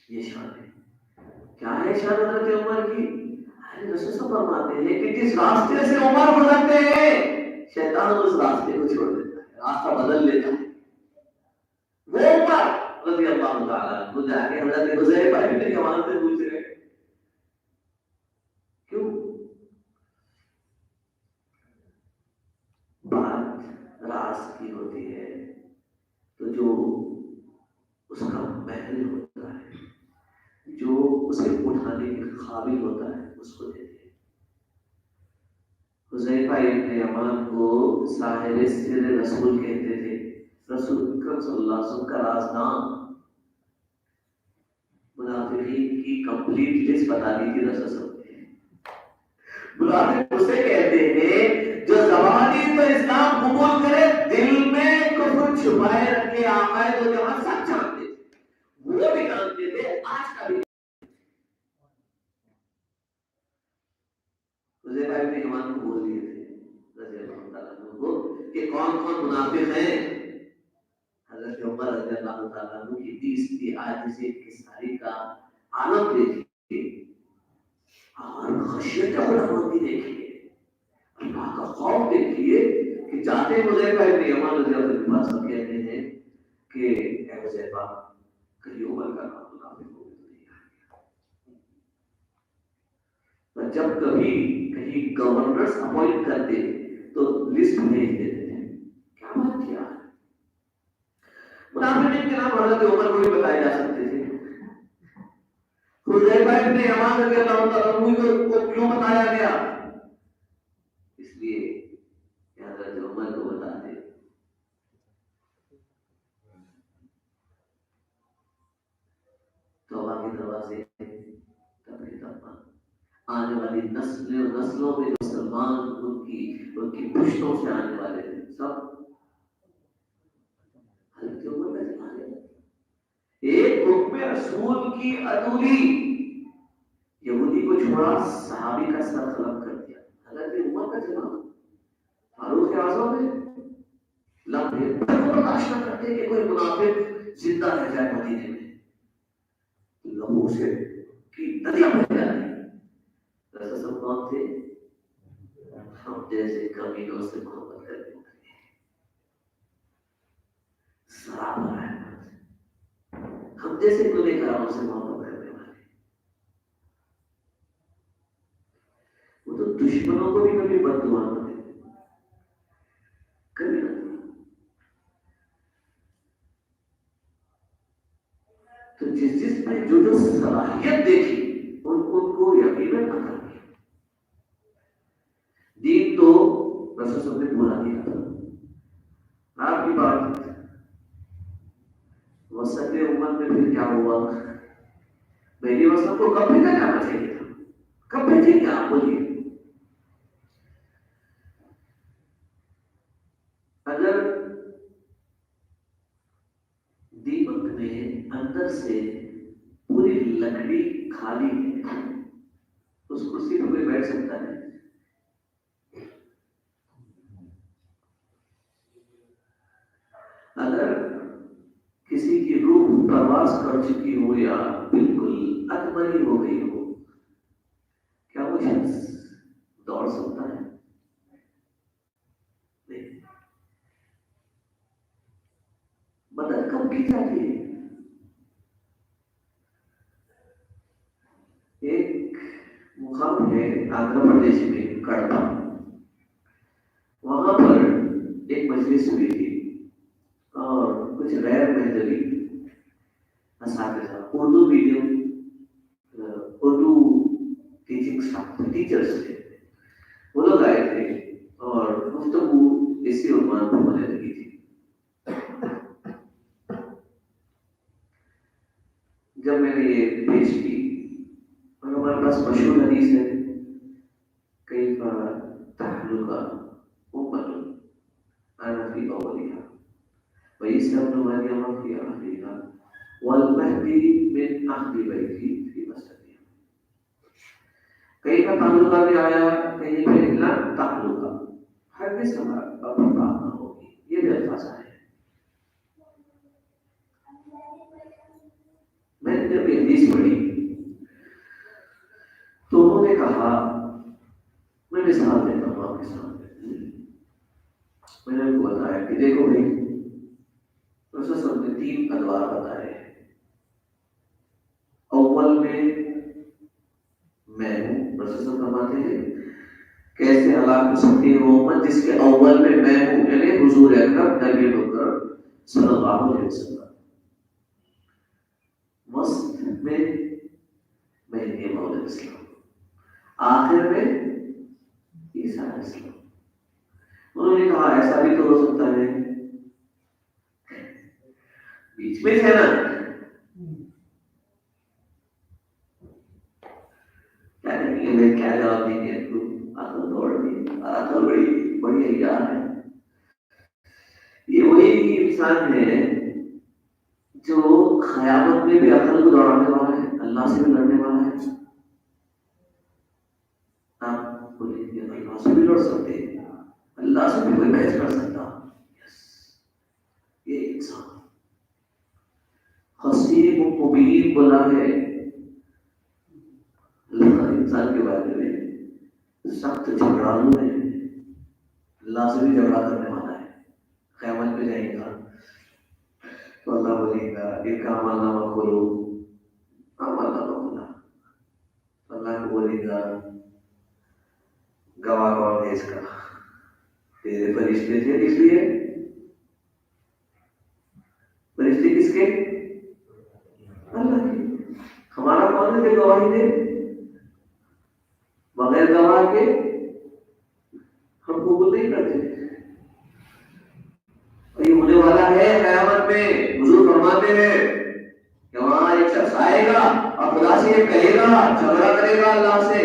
یہ شان ہے. کیا ہے شان حضرت عمر کی؟ رسول صلی اللہ فرماتے ہیں کہ جس راستے سے عمر گزرتے ہیں شیطان اس راستے کو چھوڑ دیتا ہے، راستہ بدل لیتا ہے. وہ عمر رضی اللہ تعالیٰ عنہ جا کے حضرت حذیفہ ابن یمان سے پوچھ رہے کیوں؟ بات راز کی ہوتی ہے تو جو اس کا محل ہوتا ہے، جو اسے اٹھانے کے قابل ہوتا ہے، اس کو دیتے ہیں. حذیفہ ابن یمان کو صاحب سر رسول کہتے تھے. رسول اکرم صلی اللہ علیہ وسلم کا رازدان، منافقین کی کمپلیٹ لسٹ بتا دی تھی رسول صلی اللہ علیہ وسلم نے. بلاتے اسے کہتے ہیں جو زبانی تو اسلام قبول کرے دل میں کفر چھپائے رکھے آقا تو جہاں سچ جانتے تھے وہ بھی جانتے تھے آج کا بھی حذیفہ ابن یمان کو بول دیے تھے رضی اللہ تعالیٰ عنہ کو کہ کون کون منافق ہیں. حضرت عمر رضی اللہ تعالیٰ عنہ کی 30 عاجزی کی ساری کا عالم دیکھیے اور خشیت علماء کی دیکھیے اللہ کا خوف دیکھیے کہ جاتے حذیفہ ابن یمان رضی اللہ کے پاس سب کہتے ہیں کہ اے حذیفہ کہیں عمر کا نام منافق ہو تو نہیں آ گیا. جب کبھی کہیں گورنرز اپوائنٹ کرتے تو لسٹ بھیج دیتے تھے. کیا بات کیا منافقین کے نام حضرت عمر کو بھی بتائے جا سکتے تھے. حذیفہ ابن یمان رضی اللہ تعالیٰ عنہ کو کیوں بتایا گیا؟ اس لیے کہ حضرت عمر کو بتا دے توبہ کے دروازے آنے والی نسلوں میں جو مسلمان ان کی پشتوں سے آنے والے تھے سب حضرت عمر کا جماعت ایک حکم رسول کی ادھوری یہودی کو چھوڑا صحابی کا سر قلم کر دیا. حضرت عمر کا جماعت فاروق اعظم نے لمحے بھر کو برداشت نہ کرتے کہ کوئی منافق زندہ رہ جائے مدینے میں. لہو سے کی ندیاں بہ جاتی. ایسا سب کون تھے؟ ہم جیسے کمینوں سے محبت کرنے والے سرابر ہے. ہم جیسے گنہگاروں سے محبت کرنے والے وہ تو دشمنوں کو بھی کبھی بد دعا نہ دیتے کبھی نہ. تو جس میں جو صلاحیت دیکھی ان کو یقیناً نہ کریں. دین تو رسول صلی اللہ علیہ وسلم نے پورا دیا تھا. آپ کی بات وسط امت میں پھر کیا ہوا؟ میری وسط کو کب بھیجا جانا چاہیے تھا؟ کب بھیجیں گے آپ بولیے؟ اگر دیپک میں اندر سے پوری لکڑی خالی ہے اس کرسی پہ کوئی بیٹھ سکتا ہے؟ اگر کسی کی روح پرواز کر چکی ہو یا بالکل اتمری ہو گئی ہو کیا وہ شخص دوڑ سکتا ہے؟ نہیں. مدد کب کی جاتی ہے؟ ایک مقام ہے آندھرا پردیش میں کڑپا. وہاں پر ایک مجلس ہوئی تھی اور کچھ غیر مہذبی اساتذہ Urdu medium Urdu teaching staff teachers تھے وہ لوگ آئے تھے اور گفتگو اسی عنوان پر ہونے لگی تھی. جب میں نے یہ پیش کی اور ہمارے پاس مشہور حدیث ہے کئی تحلق امت انا فی اولها وعیسی ابن مریم فی آخرها والمہدی من اہل بیتی فی وسطها. کہیں کا تعلقہ بھی آیا کہیں پہ لن تعلقہ ہر کس کا بات نہ ہوگی یہ بھی الفاظ آئے. میں نے جب یہ حدیث پڑھی تو انہوں نے کہا میں مثال دیتا ہوں آپ کے سامنے. میں نے ان کو بتایا کہ دیکھو بھائی رسول صلی اللہ علیہ وسلم نے 3 ادوار بتائے. اول میں ہوں رسول صلی اللہ علیہ وسلم فرماتے ہیں کیسے ہلاک ہو سکتی ہے وہ امت جس کے اول میں ہوں یعنی حضور اکرم نبی مکرم صلی اللہ علیہ وسلم. وسط میں مہدی موعود اسلام. آخر میں عیسیٰ علیہ السلام. انہوں نے کہا ایسا بھی تو ہو سکتا ہے بیچ میں ہے نا. کیا کہیں گے کیا جواب دیں گے؟ عقل دوڑ گئی، عقل بڑی عیار ہے. یہ وہی انسان ہے جو قیامت میں بھی عقل کو دوڑانے والا ہے، اللہ سے بھی لڑنے والا ہے. آپ بولیں گے اللہ سے بھی لڑ سکتے ہیں، اللہ سے بھی کوئی بحث کر سکتا. یہ انسان خصیب مبین بنا ہے. اللہ انسان کے بارے میں سخت جھگڑالو ہے، اللہ سے بھی جھگڑا کرنے والا ہے. قیامت میں جائے گا تو اللہ بولے گا ایک اعمال نامہ کھولو، اعمال نامہ کھولا. اللہ کو بولے گا گواہ کون ہے اس کا؟ تیرے فرشتے تھے، اس لیے فرشتے کس کے؟ اللہ کے. ہمارا کون ہے گواہی دے؟ بغیر گواہ کے ہم قبول نہیں کرتے. اور یہ ہونے والا ہے قیامت میں. حضور فرماتے ہیں کہ وہاں ایک شخص آئے گا اور خدا سے یہ کہے گا، جھگڑا کرے گا اللہ سے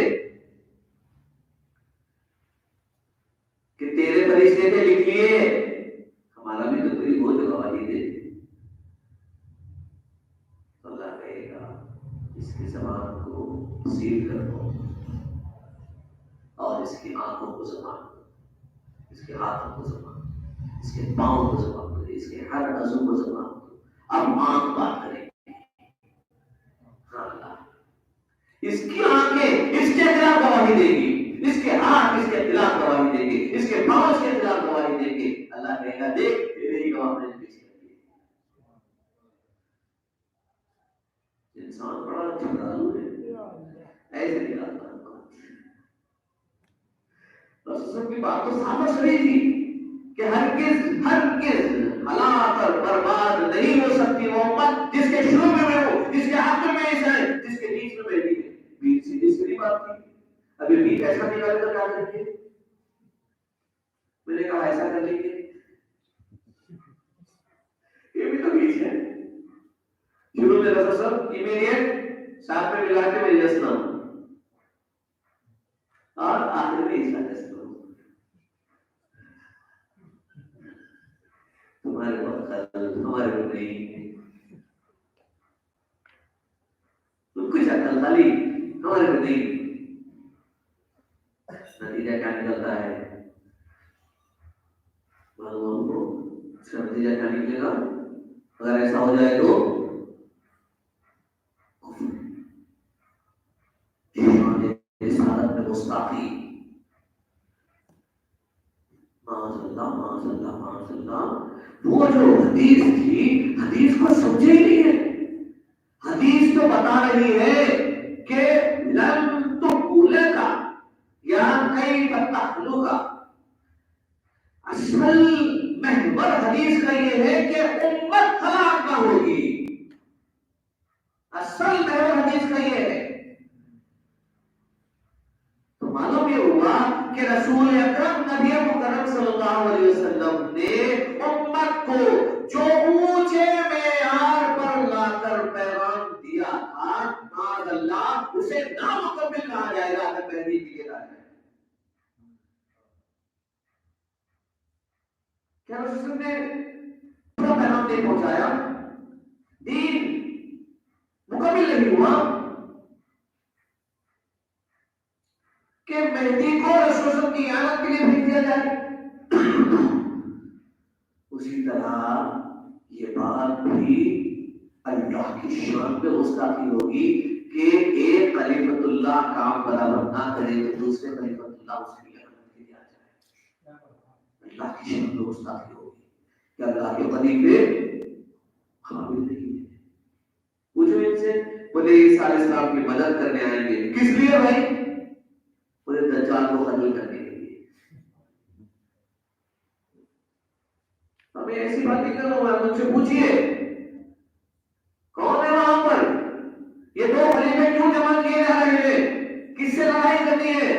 کہ تیرے فرشتے تھے، لکھ لیے، ہمارا بھی تو کوئی ہو جو گواہی دے. اللہ کہے گا اس کی زبان کو سیل کر دو اور اس کی آنکھوں کو زبان دو، اس کے ہاتھوں کو زبان دو، اس کے پاؤں کو زبان دو، اس کے ہر عضو کو زبان دو. اب آنکھ بات کرے گی. اس کی آنکھیں اس کے خلاف گواہی دے گی، اس کے ہاتھ اس کے خلاف گواہی دے گی، اس کے پاؤں اس کے خلاف گواہی دے گی. اللہ کہے گا دیکھ تیرے ہی گواہ نے پیچھے لگی. انسان بڑا جھگڑالو ہے، ایسے نہیں آتا. رسول کی بات تو سامنے کھڑی تھی کہ ہرگز ہلاک اور برباد نہیں ہو سکتی وہ امت جس کے شروع میں ہو، جس کے آخر میں ایسا ہے، جس کے بیچ میں بیٹھی ہے. بیچ سیدھی سیدھی بات تھی. ابھی بیچ ایسا نکالے تو کیا کریں گے؟ میں نے کہا ایسا کر لیں گے، یہ بھی تو بیچ ہے. شروع میں رسول صاحب ایمیلیٹ ساتھ میں ملا کے میں جسنا ہوں اور آخر میں ایسا جسنا ہوں. تمہارے بہت ہمارے کو نہیں کچھ عقل خالی ہمارے کو نہیں. نتیجہ کیا نکلتا ہے؟ معلوم کو اس کا نتیجہ کیا نکلے گا؟ اگر ایسا ہو جائے تو رسالت میں گستاخی. معاذ اللہ معاذ اللہ معاذ اللہ. وہ جو حدیث تھی، حدیث کو سمجھے ہی نہیں ہے. حدیث تو بتا رہی ہے کہ لن تقولے کا یا کئی تخلو کا. اصل محور حدیث کا یہ ہے کہ امت ہلاک نہ ہوگی. اصل محور حدیث کا یہ ہے. تو معلوم یہ ہوا کہ رسول اکرم نبی مکرم صلی اللہ علیہ وسلم نے امت کو جو اونچے معیار پر لا کر پیغام دیا تھا، معاذ اللہ اسے نامکمل کہا جائے گا اگر پہلی کی جائے. کیا رسول نے پورا پیغام نہیں پہنچایا؟ دین مکمل نہیں ہوا کہ مہدی کو رسول کی اعانت کے لیے بھیج دیا جائے. اسی طرح یہ بات بھی اللہ کی شان پہ گستاخی ہوگی کہ ایک خلیفۃ اللہ کام برابر نہ کرے تو دوسرے خلیفۃ اللہ اس کی اعانت کے لیے آ جائے. اللہ کی شان پہ گستاخی ہوگی کہ اللہ کے خلیفے قابل نہیں ہے. پوچھو ان سے، بولے عیسیٰ علیہ السلام کی مدد کرنے آئیں گے. کس لیے بھائی؟ پورے دجال کو ختم کرنے کے لیے. ہمیں ایسی باتیں کر رہا ہوں، مجھ سے پوچھئے کون ہے وہاں پر؟ یہ دو خلیفے کیوں جمع کیے جا رہے ہیں؟ کس سے لڑائی کرنی ہے؟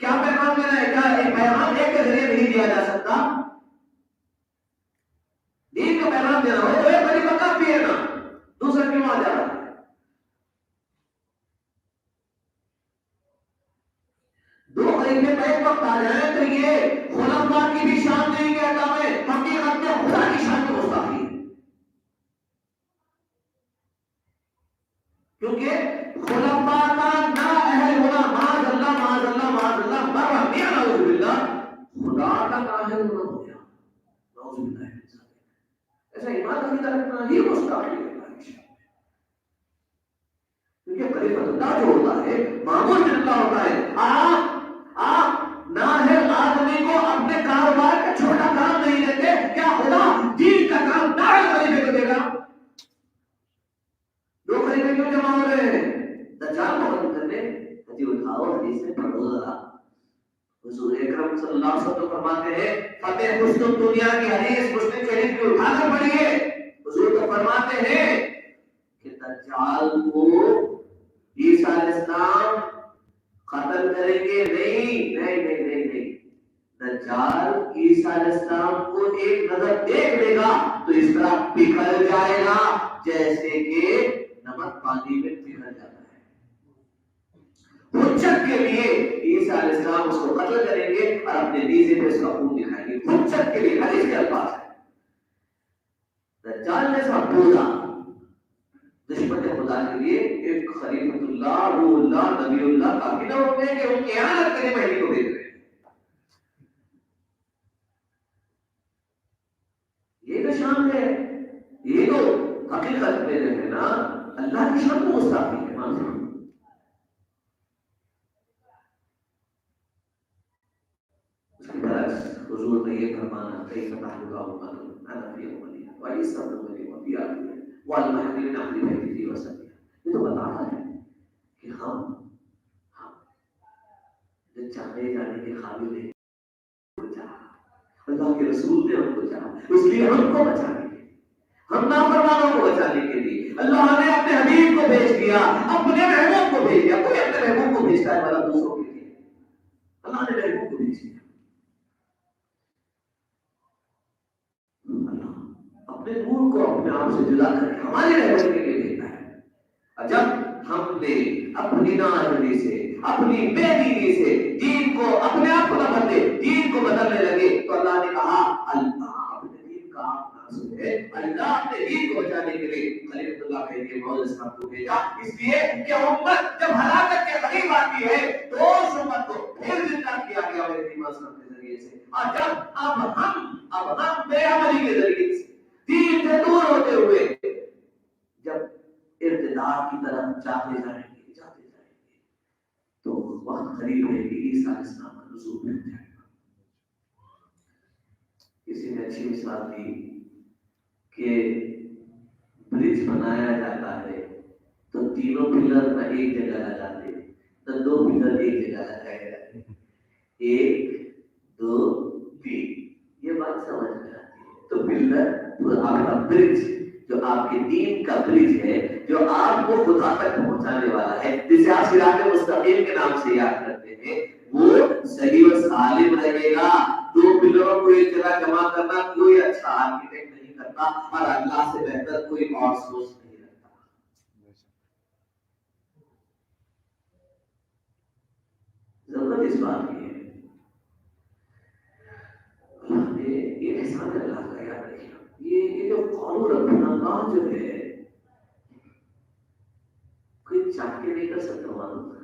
کیا پیغام دینا ہے؟ کیا ایک پیغام ایک کے ذریعے نہیں دیا جا سکتا؟ دین کا پیغام دینا ہو تو ایک خلیفہ کافی ہے نا، دوسرا کیوں آ جا رہا ہے؟ دو خلیفے پہ کیونکہ خلفاء کا نا اہل ہونا معاذ اللہ معاذ اللہ معاذ اللہ مرہ میاں نعوذ باللہ خدا کا نااہل ہونا ہو گیا نعوذ باللہ ایسا ایمان عقیدہ رکھنا ہی مستقبل ہے کیونکہ خلیفۃ اللہ جو ہوتا ہے معمول اللہ ہوتا ہے آپ نااہل آدمی کو اپنے کاروبار کا چھوٹا کام نہیں دیتے کیا خدا دین کا کام نااہل خلیفے کو دے گا دو خلیفے کیوں جمع ہو رہے ہیں دجال کو ختم کرنے حجی اٹھاؤ حدیث میں پڑھو ذرا حضور اکرم صلی اللہ علیہ وسلم فرماتے ہیں فتح مسلم دنیا کی حدیث مسلم شریف کی اٹھا کر پڑھیے حضور تو فرماتے ہیں کہ دجال کو عیسیٰ علیہ السلام ختم کریں گے نہیں دجال عیسیٰ علیہ السلام کو ایک نظر دیکھ لے گا تو اس طرح پگھل جائے گا جیسے کہ نمک پانی میں پگھل جاتا ہے حجت کے لیے عیسیٰ علیہ السلام اس کو قتل کریں گے اور اپنے نیزے پہ اس کا خون دکھائیں گے حجت کے لیے حدیث کے الفاظ ہے دجال جیسا بولا دشمن خدا کے لیے ایک خلیفۃ اللہ روح اللہ نبی اللہ کافی نہ ہوتے ہیں کہ ان کی اعانت کرنے مہدی کو بھیج رہے ہیں یہ تو شان ہے یہ تو حقیقت میں جو ہے نا اللہ کی شان کو مستحق ہے مانتے اس کے برعکس حضور نے یہ فرمانا کئی فتح لگا ہوگا انا فی امنی وعی سب امنی وفی آدمی والمحدی من اہلی بیتی فی وسطی یہ تو بتاتا ہے کہ ہم جو چاہنے جانے کے قابل ہیں اللہ کے رسول نے ہم کو چاہا اس لیے ہم کو بچانے کے ہم نافرمانوں کو بچانے کے لیے اللہ نے اپنے حبیب کو بھیج دیا اپنے محبوب کو بھیج دیا کوئی اپنے محبوب کو بھیجتا ہے بلا دوسروں کے لیے اللہ نے محبوب کو بھیج دیا اللہ اپنے نور کو اپنے آپ سے جدا کر کے ہمارے محبوب کے لیے بھیجتا ہے اور جب ہم نے اپنی نااہلی سے اپنی بے دینی سے دین کو اپنے آپ کو نہ بدلے دین کو بدلنے لگے تو اللہ نے کہا اللہ اپنے دین کا ناصر ہے اللہ اپنے دین کو بچانے کے لیے خلیفۃ اللہ کے لیے مولا صاحب کو بھیجا اس لیے کہ امت جب ہلاکت کے قریب آتی ہے تو اس امت کو پھر زندہ کیا گیا ہے ایمان صاحب کے ذریعے سے اور جب اب ہم بے عملی کے ذریعے سے دین سے دور ہوتے ہوئے جب ارتداد کی طرف جاتے جائیں گے تو وقت قریب ہے کہ عیسیٰ علیہ السلام کا نزول ہو جائے گا کسی نے اچھی مثال دی کہ برج بنایا جاتا ہے تو تینوں پلر نہ ایک جگہ آ جاتے نہ دو پلر ایک جگہ آ جائے جاتے ایک دو تین یہ بات سمجھ میں آتی ہے تو پلر آپ کا برج جو آپ کے دین کا برج ہے جو آپ کو خدا تک پہنچانے والا ہے جسے آپ صراط مستقیم کے نام سے یاد کرتے ہیں وہ صحیح و سالم رہے گا دو پلروں کو ایک جگہ جمع کرنا کوئی اچھا آرکیٹیکٹ نہیں کرتا اور اللہ سے بہتر کوئی اور سوچ نہیں رکھتا ضرورت اس بات کی ہے اللہ نے یہ احسان اللہ کا یاد رکھا یہ جو قانون رکھنا کام جو ہے کوئی چاہ کے نہیں کر سکتا معلوم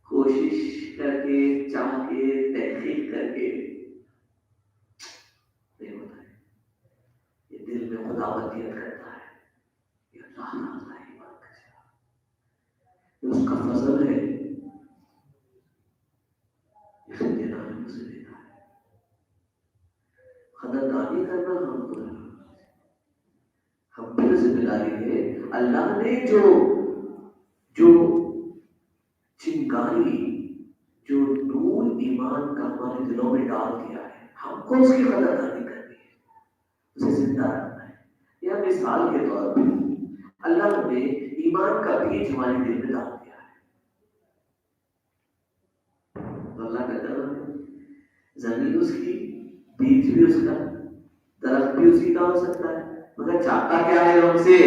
کوشش کر کے چاہ کے تحقیق کر کے نہیں ہوتا ہے یہ دل میں خداوندیت کرتا ہے یہ اللہ تعالیٰ کی بات کرتا ہے اس کا فضل ہے اسے دینا ہے اسے دینا ہے قدردانی کرنا ہم کو ہم پر ذمہ داری ہے اللہ نے جو چنگاری جو نور ایمان کا ہمارے دلوں میں ڈال دیا ہے ہم کو اس کی قدردانی کرنی ہے اسے زندہ رکھنا ہے یا مثال کے طور پر اللہ نے ایمان کا بیج ہمارے دل میں ڈال دیا ہے تو اللہ کا کرم ہے زمین اس کی بیج بھی اس کا درخت بھی اسی کا ہو سکتا ہے مگر چاہتا کیا ہے ہم سے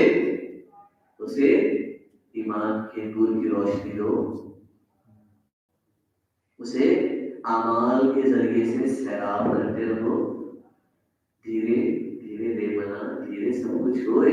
اسے ایمان کے نور کی روشنی دو اسے اعمال کے ذریعے سے سیراب کرتے رہو دھیرے دھیرے بے بنا دھیرے سب کچھ ہوئے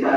4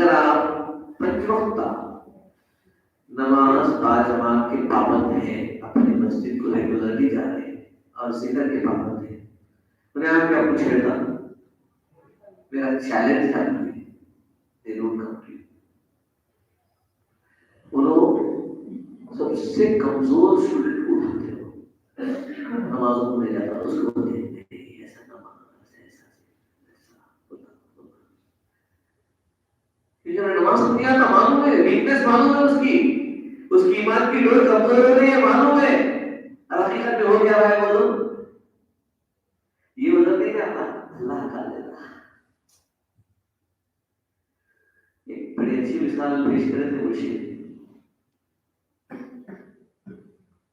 اگر آپ پنج وقتہ نماز باجماعت کے پابند ہیں، اپنی مسجد کو ریگولرلی جا رہے ہیں اور ذکر کے پابند ہیں، میں نے آپ کیا پوچھا تھا، میرا چیلنج تھا سب سے کمزور اسٹوڈنٹ کو اٹھاتے ہو نمازوں میں جاتا اس کو دیکھتے ہیں ایسا نماز ایسا نماز نہیں آتا، معلوم ہے ویکنیس، معلوم ہے اس کی ایمان کی ڈور کمزور ہو رہی ہے، معلوم ہے حقیقت میں ہو کیا رہا ہے، بولو یہ وجہ نہیں کرتا اللہ کا دیتا۔ ایک بڑی اچھی مثال پیش کرے تھے مجھے،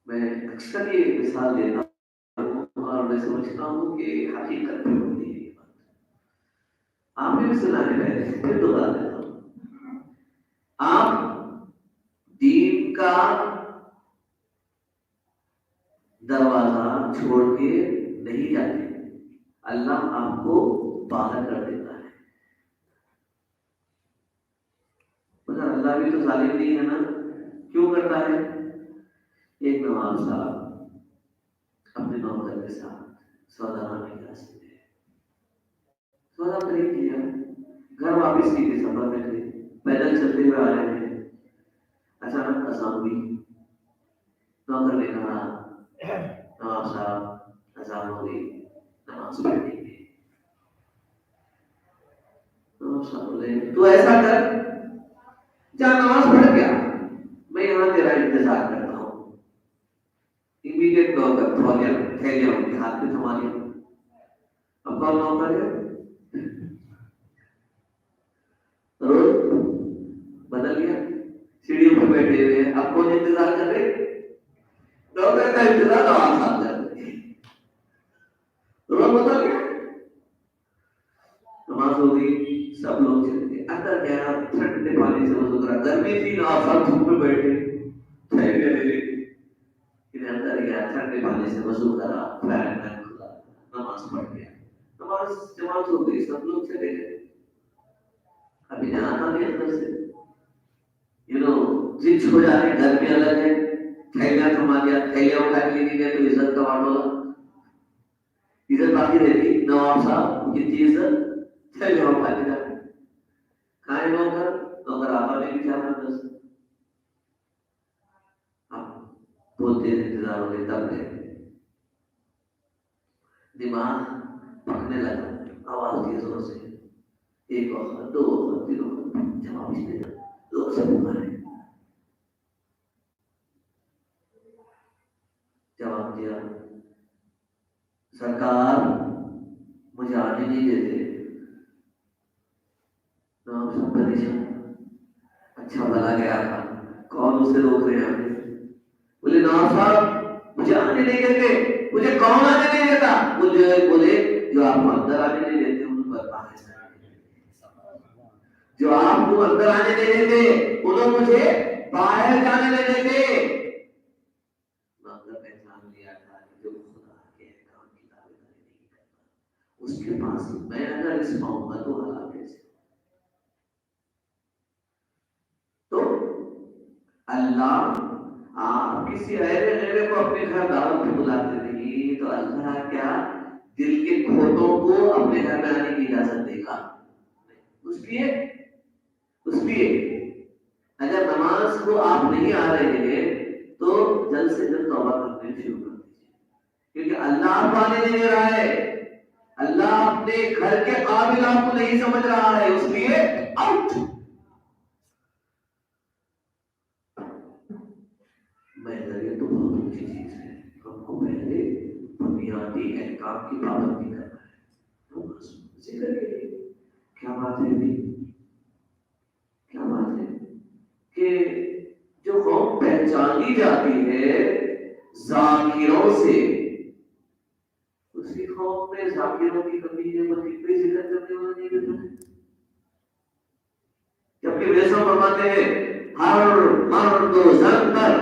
میں اکثر یہ مثال دیتا ہوں اور میں سمجھتا ہوں کہ حقیقت میں ہوتی ہے یہ بات، آپ نے بھی سنا ہے، میں پھر دوبارہ دیتا ہوں۔ آپ دین کا دروازہ چھوڑ کے نہیں جاتے، اللہ آپ کو باہر کر دیتا ہے، مگر اللہ بھی تو ظالم نہیں ہے نا، کیوں کرتا ہے؟ ایک نواب صاحب اپنے نوکر کے ساتھ سودا لانے کے راستے میں سودا خرید لیا، گھر واپس کے سفر میں تھے، پیدل چلتے ہوئے آ رہے ہیں، اچانک اذان ہوئی، نوکر نے کہا نواب صاحب اذان ہو گئی، نماز پڑھیں گے۔ نواب صاحب بولے تو ایسا کر جا نماز پڑھ گیا، میں یہاں تیرا انتظار کرتا ہوں۔ امیڈیٹ نوکر تھیلیاں ان کے ہاتھ میں تھما لیا، اب کون نوکر ہے؟ روز بدل گیا، سیڑھیوں پہ بیٹھے ہوئے ہیں، اب کون انتظار کر رہے؟ نوکر کا انتظار نواب صاحب کر رہے ہیں، روز بدل گیا، نماز ہو گئی، سب لوگ چلے گئے، اندر گیا، ٹھنڈے پانی سے وضو کرا، گرمی تھی، نواب صاحب دھوپ میں بیٹھے تھیلیاں لے لے، اندر گیا، ٹھنڈے پانی سے وضو کرا، فین کھلا، نماز پڑھ گیا، نماز جماعت ہو گئی، سب لوگ چلے گئے، ابھی جانا بھی اندر سے جن چھو جا رہے، گھر میں الگ ہے، تھیلیاں تھما دیا، تھیلیاں اٹھا کے لے گئے تو عزت کا بانٹ ہوگا، عزت باقی رہتی، نواب صاحب کتنی عزت، تھیلیاں اٹھا کے جاتے، کھائے نوکر آپا نے بھی کیا کرنا، بہت دیر انتظار ہو گئے، تب گئے، دماغ پکنے لگا، آواز کی زور سے ایک وقت، دو وقت، تین وقت، جواب اس نے لوگ سے پکارے، جواب دیا سرکار مجھے آنے نہیں دیتے، نام سب پریشان، اچھا بھلا گیا تھا، کون اسے روک رہے ہیں؟ بولے نواب صاحب مجھے آنے نہیں دیتے، مجھے کون آنے نہیں دیتا؟ مجھے بولے جو آپ کو اندر آنے نہیں دیتے ان پر باہر آنے نہیں دیتے، جو آپ کو اندر آنے نہیں دیتے انہوں مجھے باہر جانے نہیں دیتے۔ پہچان لیا تھا کہ جو خدا کے احکام کی دعوے داری نہیں کرتا اس کے پاس میں اگر اس محمد کو ہلا کیسے، تو اللہ آپ کسی ایسے غیرے کو اپنے گھر دعوت پہ بلاتے نہیں تو اللہ کیا دل کے کھوٹوں کو اپنے گھر میں آنے کی اجازت دے گا؟ اس لیے اگر نماز کو آپ نہیں آ رہے ہیں تو جلد سے جلد توبہ کرنے شروع کر دیجیے، کیونکہ اللہ آپ کو آنے نہیں دے رہا ہے، اللہ اپنے گھر کے قابل آپ کو نہیں سمجھ رہا ہے، اس لیے آؤٹ۔ محضریت تو بہت اچھی چیز ہے، ہم کو پہلے بنیادی احکام کی پابندی کرنا ہے۔ کیا بات ہے بھی، کیا بات ہے کہ جو قوم پہچانی جاتی ہے ذاکروں سے، اسی قوم میں ذاکروں کی کمی ہے، وہ کتنی ذکر کرنے والا نہیں کرتا ہے، جبکہ ویسا فرماتے ہیں ہر مرد و زن پر،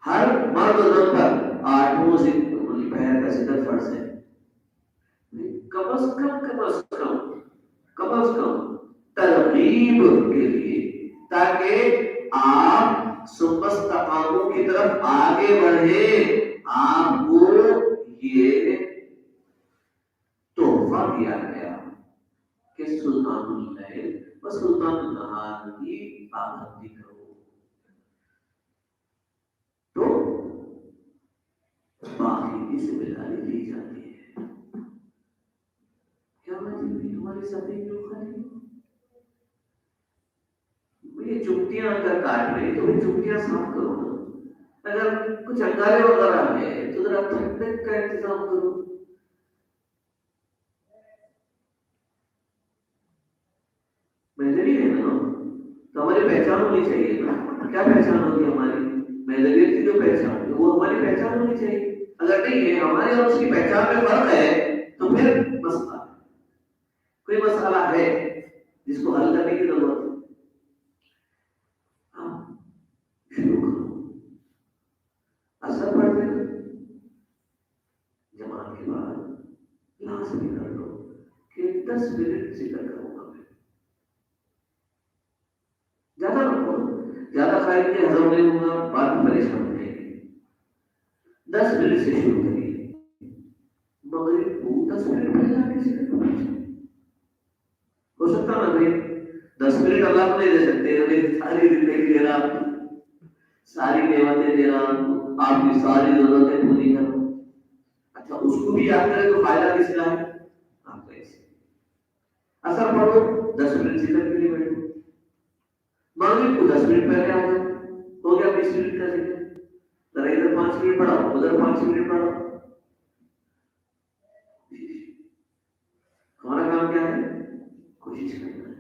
ہر مرد و زن پر 8 پہر کا ذکر فرض ہے، کم از کم ترغیب ترغیب کے لیے، تاکہ آپ سپس تقاموں کی طرف آگے بڑھے، آپ کو یہ تحفہ دیا گیا کہ سلطان اللیل و سلطان النہار کی پابندی کرو. تو باقی ذمہ داری دی جاتی ہے. کیا ہماری سبھی کیوں خالی؟ یہ چپٹیاں اگر کاٹ رہی تو چپٹیاں صاف کرو نا. اگر کچھ انگارے وغیرہ ہے تو ذرا ٹھنڈک کا انتظام کرو. محضری ہے نا تو ہماری پہچان ہونی چاہیے نا. کیا پہچان ہوگی ہماری؟ محضریت کی جو پہچان ہے وہ ہماری پہچان ہونی چاہیے. اگر نہیں ہے ہماری اور اس کی پہچان میں فرق ہے تو پھر مسئلہ ہے. کوئی مسئلہ ہے جس کو حل کرنے کی ضرورت ہے. شروع کرو. اثر پڑنے جماعت کے بعد لازمی کر لو کہ 10 منٹ ذکر کروں گا. میں زیادہ نہ کرو، زیادہ خالی کے ہضم نہیں ہوگا، بعد میں پریشان ہو جائے گی. 10 منٹ سے شروع کریے. مغرب کو 10 منٹ پہلے آ کے ذکر کرنا ہو سکتا نا بھائی. 10 منٹ اللہ کو نہیں دے سکتے، لیکن ساری زندگی دے رہا، ساری نعمتیں دے رہا، آپ کی ساری ضرورتیں پوری کرو. اچھا اس کو بھی یاد کرے تو فائدہ کس کا ہے؟ آپ کا. اس اثر پڑھو 10 منٹ ذکر کے لیے بیٹھو. مغرب کو 10 منٹ پہلے آ جاؤ، ہو گیا 20 منٹ کا ذکر. ذرا ادھر 5 منٹ پڑھاؤ، ادھر 5 منٹ پڑھاؤ. ہمارا کام کیا ہے؟ کوشش کرنا ہے.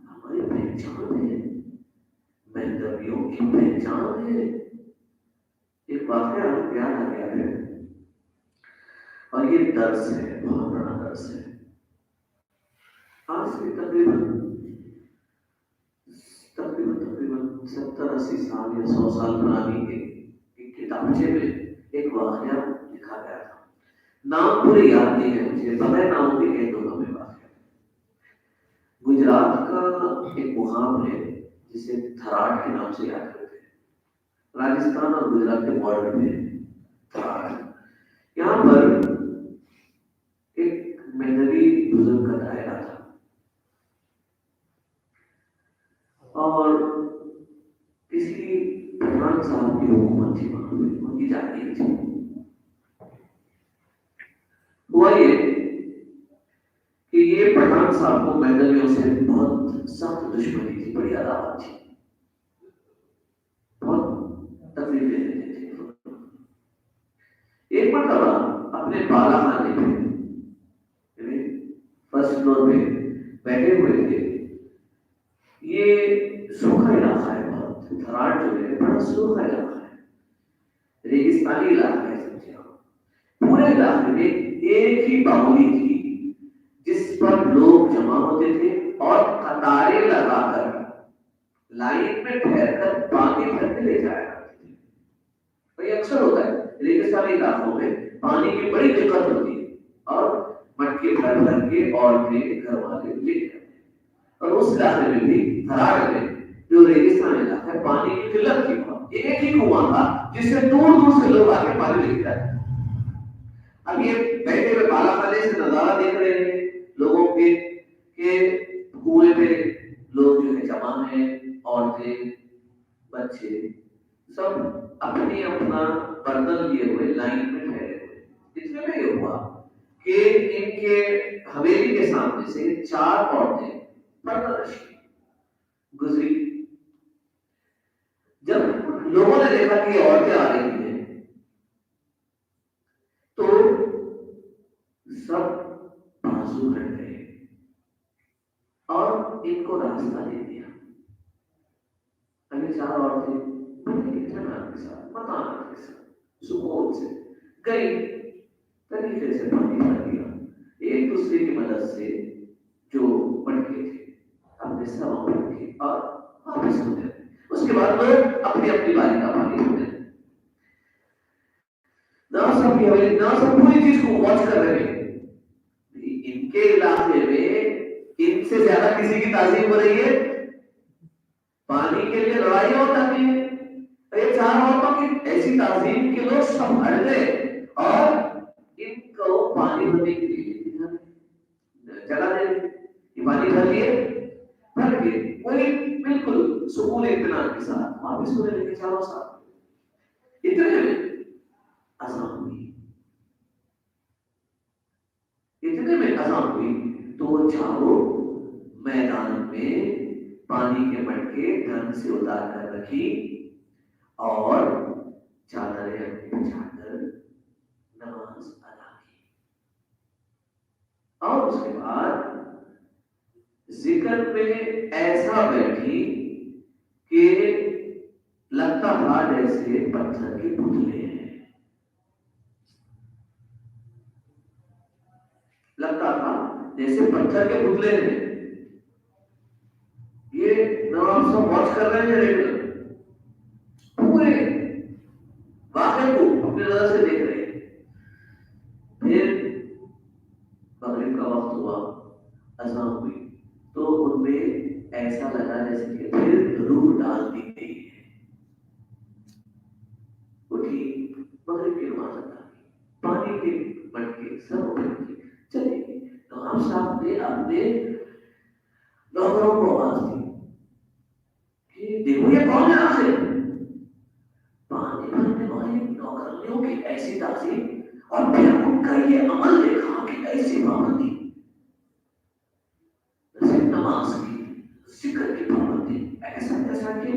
ہماری پہچان ہے، مہذبیوں کی پہچان ہے. ایک واقعہ یاد آ گیا ہے اور یہ درس ہے، بہت بڑا درس ہے. آج سے تقریباً 70-80 سال یا 100 سال پرانی ایک کتابچے میں ایک واقعہ لکھا گیا تھا. نام پورے یاد نہیں ہے مجھے، بغیر نام بھی کہہ دوں گا میں. واقعہ گجرات کا ایک مقام ہے جسے تھراٹ کے نام سے یاد کرتے ہیں. راجستھان اور گجرات کے بارڈر میں تھراٹ. یہاں پر ایک محضری بزرگ کا دائرہ تھا اور کسی پٹھان صاحب کی حکومت تھی وہاں پہ، ان کی جاگیر تھی. ہوا یہ کہ یہ پٹھان صاحب کو محضریوں سے بہت سخت دشمنی تھی، بڑی عداوت تھی، بہت تکلیفیں دیتے تھے. ایک مرتبہ اپنے بالا خانے پہ فرسٹ فلور پہ بیٹھے ہوئے تھے. یہ سوکھا علاقہ ہے بہت. تھراٹ جو ہے بڑا سوکھا علاقہ ہے، ریگستانی علاقہ ہے. سمجھے آپ؟ پورے علاقے میں ایک ہی باولی تھی جس پر لوگ جمع ہوتے تھے اور قطاریں لگا کر لائن میں ٹھہر کر پانی بھر کے لے جایا کرتے تھے. یہ اکثر ہوتا ہے ریگستانی علاقوں میں، پانی کی بڑی دقت ہوتی ہے اور مٹکے بھر بھر کے عورتیں گھر والے لے جاتے ہیں. اور اس علاقے میں بھی تھراٹ میں جو ریگستان علاقہ ہے پانی کی قلت تھی. ایک ہی کنواں تھا جس سے دور دور سے لوگ آ کے پانی لے کے جاتے. اب یہ بیٹھے ہوئے بالا خانے سے نظارہ دیکھ رہے ہیں لوگوں کے کہ کنویں پہ لوگ جو ہے جمع ہیں، عورتیں بچے سب اپنی اپنا برتن لیے ہوئے لائن میں ٹھہرے ہوئے. اتنے میں یہ ہوا کہ ان کے حویلی کے سامنے سے 4 عورتیں پردہ رشی گزری. جب لوگوں نے دیکھا کہ یہ عورتیں آ رہی ہیں تو سب بازو ہٹ گئے اور ان کو راستہ دے دیا. ابھی 4 عورتیں بڑے اطمینان کے ساتھ، متانت کے ساتھ، سکون سے گئی، طریقے سے پانی بھر دیا. ایک دوسرے کی مدد سے جو مٹکے تھے اپنے سروں پر رکھے اور واپس ہو گئے. اس کے بعد لوگ اپنی اپنی باری کا پانی ہوتے ہیں. سب پوری چیز کو واچ کر رہے ہیں. ان کے علاقے میں ان سے زیادہ کسی کی تعظیم ہو رہی ہے؟ پانی کے لیے لڑائی ہوتی ہے، یہ چار عورتوں کی ایسی تعظیم کہ لوگ سب ہٹ گئے اور ان کو پانی بھرنے کے لیے جگہ دے دی، یہ پانی بھر لیے بھر گئے، وہی بالکل سکون اطمینان کے ساتھ واپس ہونے لگے چاروں ساتھ۔ اتنے میں اذان ہوئی، اتنے میں اذان ہوئی تو وہ چاروں میدان میں پانی کے مٹکے ڈھنگ سے اتار کر رکھی اور چادریں اپنی بچھا کر نماز ادا کی، اور اس کے بعد ذکر پہ ایسا بیٹھی کہ لگتا تھا جیسے پتھر کے پتلے ہیں، لگتا تھا جیسے پتھر کے پتلے ہیں۔ یہ نواب صاحب واچ کر رہے ہیں ریڈیو، پورے واقعے کو اپنی نظر سے دیکھ رہے ہیں۔ پھر مغرب کا وقت ہوا، اذان ہوئی تو ان میں ایسا لگا جیسے کہ پھر روح ڈال دی گئی ہے۔ اٹھی مغرب کی نماز ادا کی، پانی کے مٹکے سب اٹھ کے چلے گئے۔ نواب صاحب نے اپنے نوکروں کو آواز دی کہ دیکھو یہ کون ہے آخر؟ پانی بھرنے والے نوکروں کی ایسی تعظیم اور پھر ان کا یہ عمل دیکھا کہ ایسی پابندی، نماز کی، ذکر کی پابندی، ایسا ایسا کہ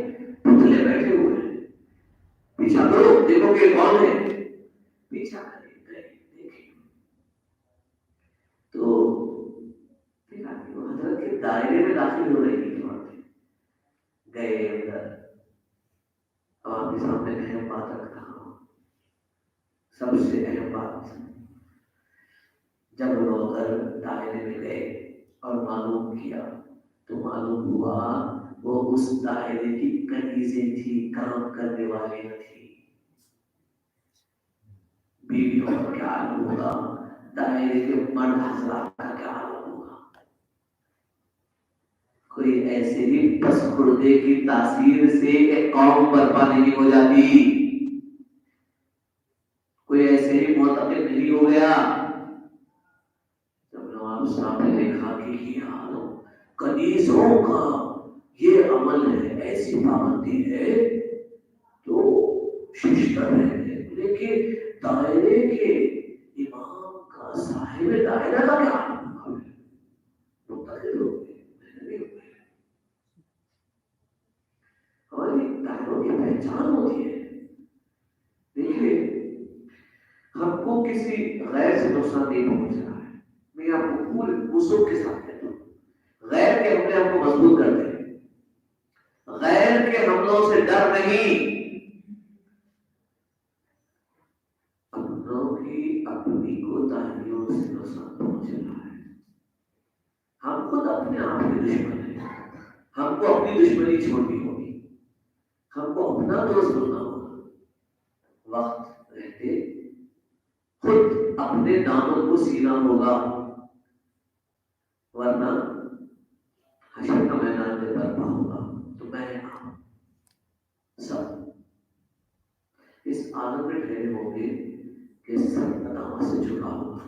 پتلے بیٹھے ہوئے ہیں، پیچھا کرو دیکھو کہ کون ہے، پیچھا کرے گئے دیکھے تو حضرت کے دائرے میں داخل ہو رہی تھی، گئے اندر۔ اب آپ کے سامنے اہم بات رکھتا ہوں، سب سے اہم بات، جب نوکر دائرے میں گئے اور معلوم کیا تو معلوم ہوا وہ اس دائرے کی کنیزیں تھی، کام کرنے والے تھی۔ بیویوں کا کیا حال ہوگا، دائرے کے مرد حضرات کا کیا حال ہوگا؟ کوئی ایسے ہی پس خردے کی تاثیر سے ایک قوم برپا نہیں ہو جاتی، کوئی ایسے ہی معتقد نہیں ہو گیا۔ جب نواب صاحب نے دیکھا کہ یہ حال کنیزوں کا یہ عمل ہے، ایسی پابندی ہے تو ششتر ہے، لیکن دائرے کے امام کا، صاحب دائرہ کا کیا حال ہوگا؟ منتقل ہو گئے، ہماری دائروں کی پہچان ہوتی ہے۔ دیکھیے ہم کو کسی غیر سے نقصان نہیں پہنچ رہا ہے، میں آپ کو پورے اصول کے ساتھ کہتا ہوں، غیر کے حملے ہم کو مضبوط کرتے ہیں، غیر کے حملوں سے ڈر نہیں، اپنوں کی اپنی کوتاہیوں سے نقصان پہنچ رہا ہے۔ ہم خود اپنے آپ کے دشمن ہیں، ہم کو اپنی دشمنی چھوڑنی ہوگی، ہم کو اپنا دوست بننا ہوگا، وقت رہتے خود اپنے دامن کو سینا ہوگا، ورنہ حشر کا میدان میں برپا ہوگا تو میں سب اس عالم میں ٹھہرے ہوں گے کہ سب ندامت سے جھکا ہوگا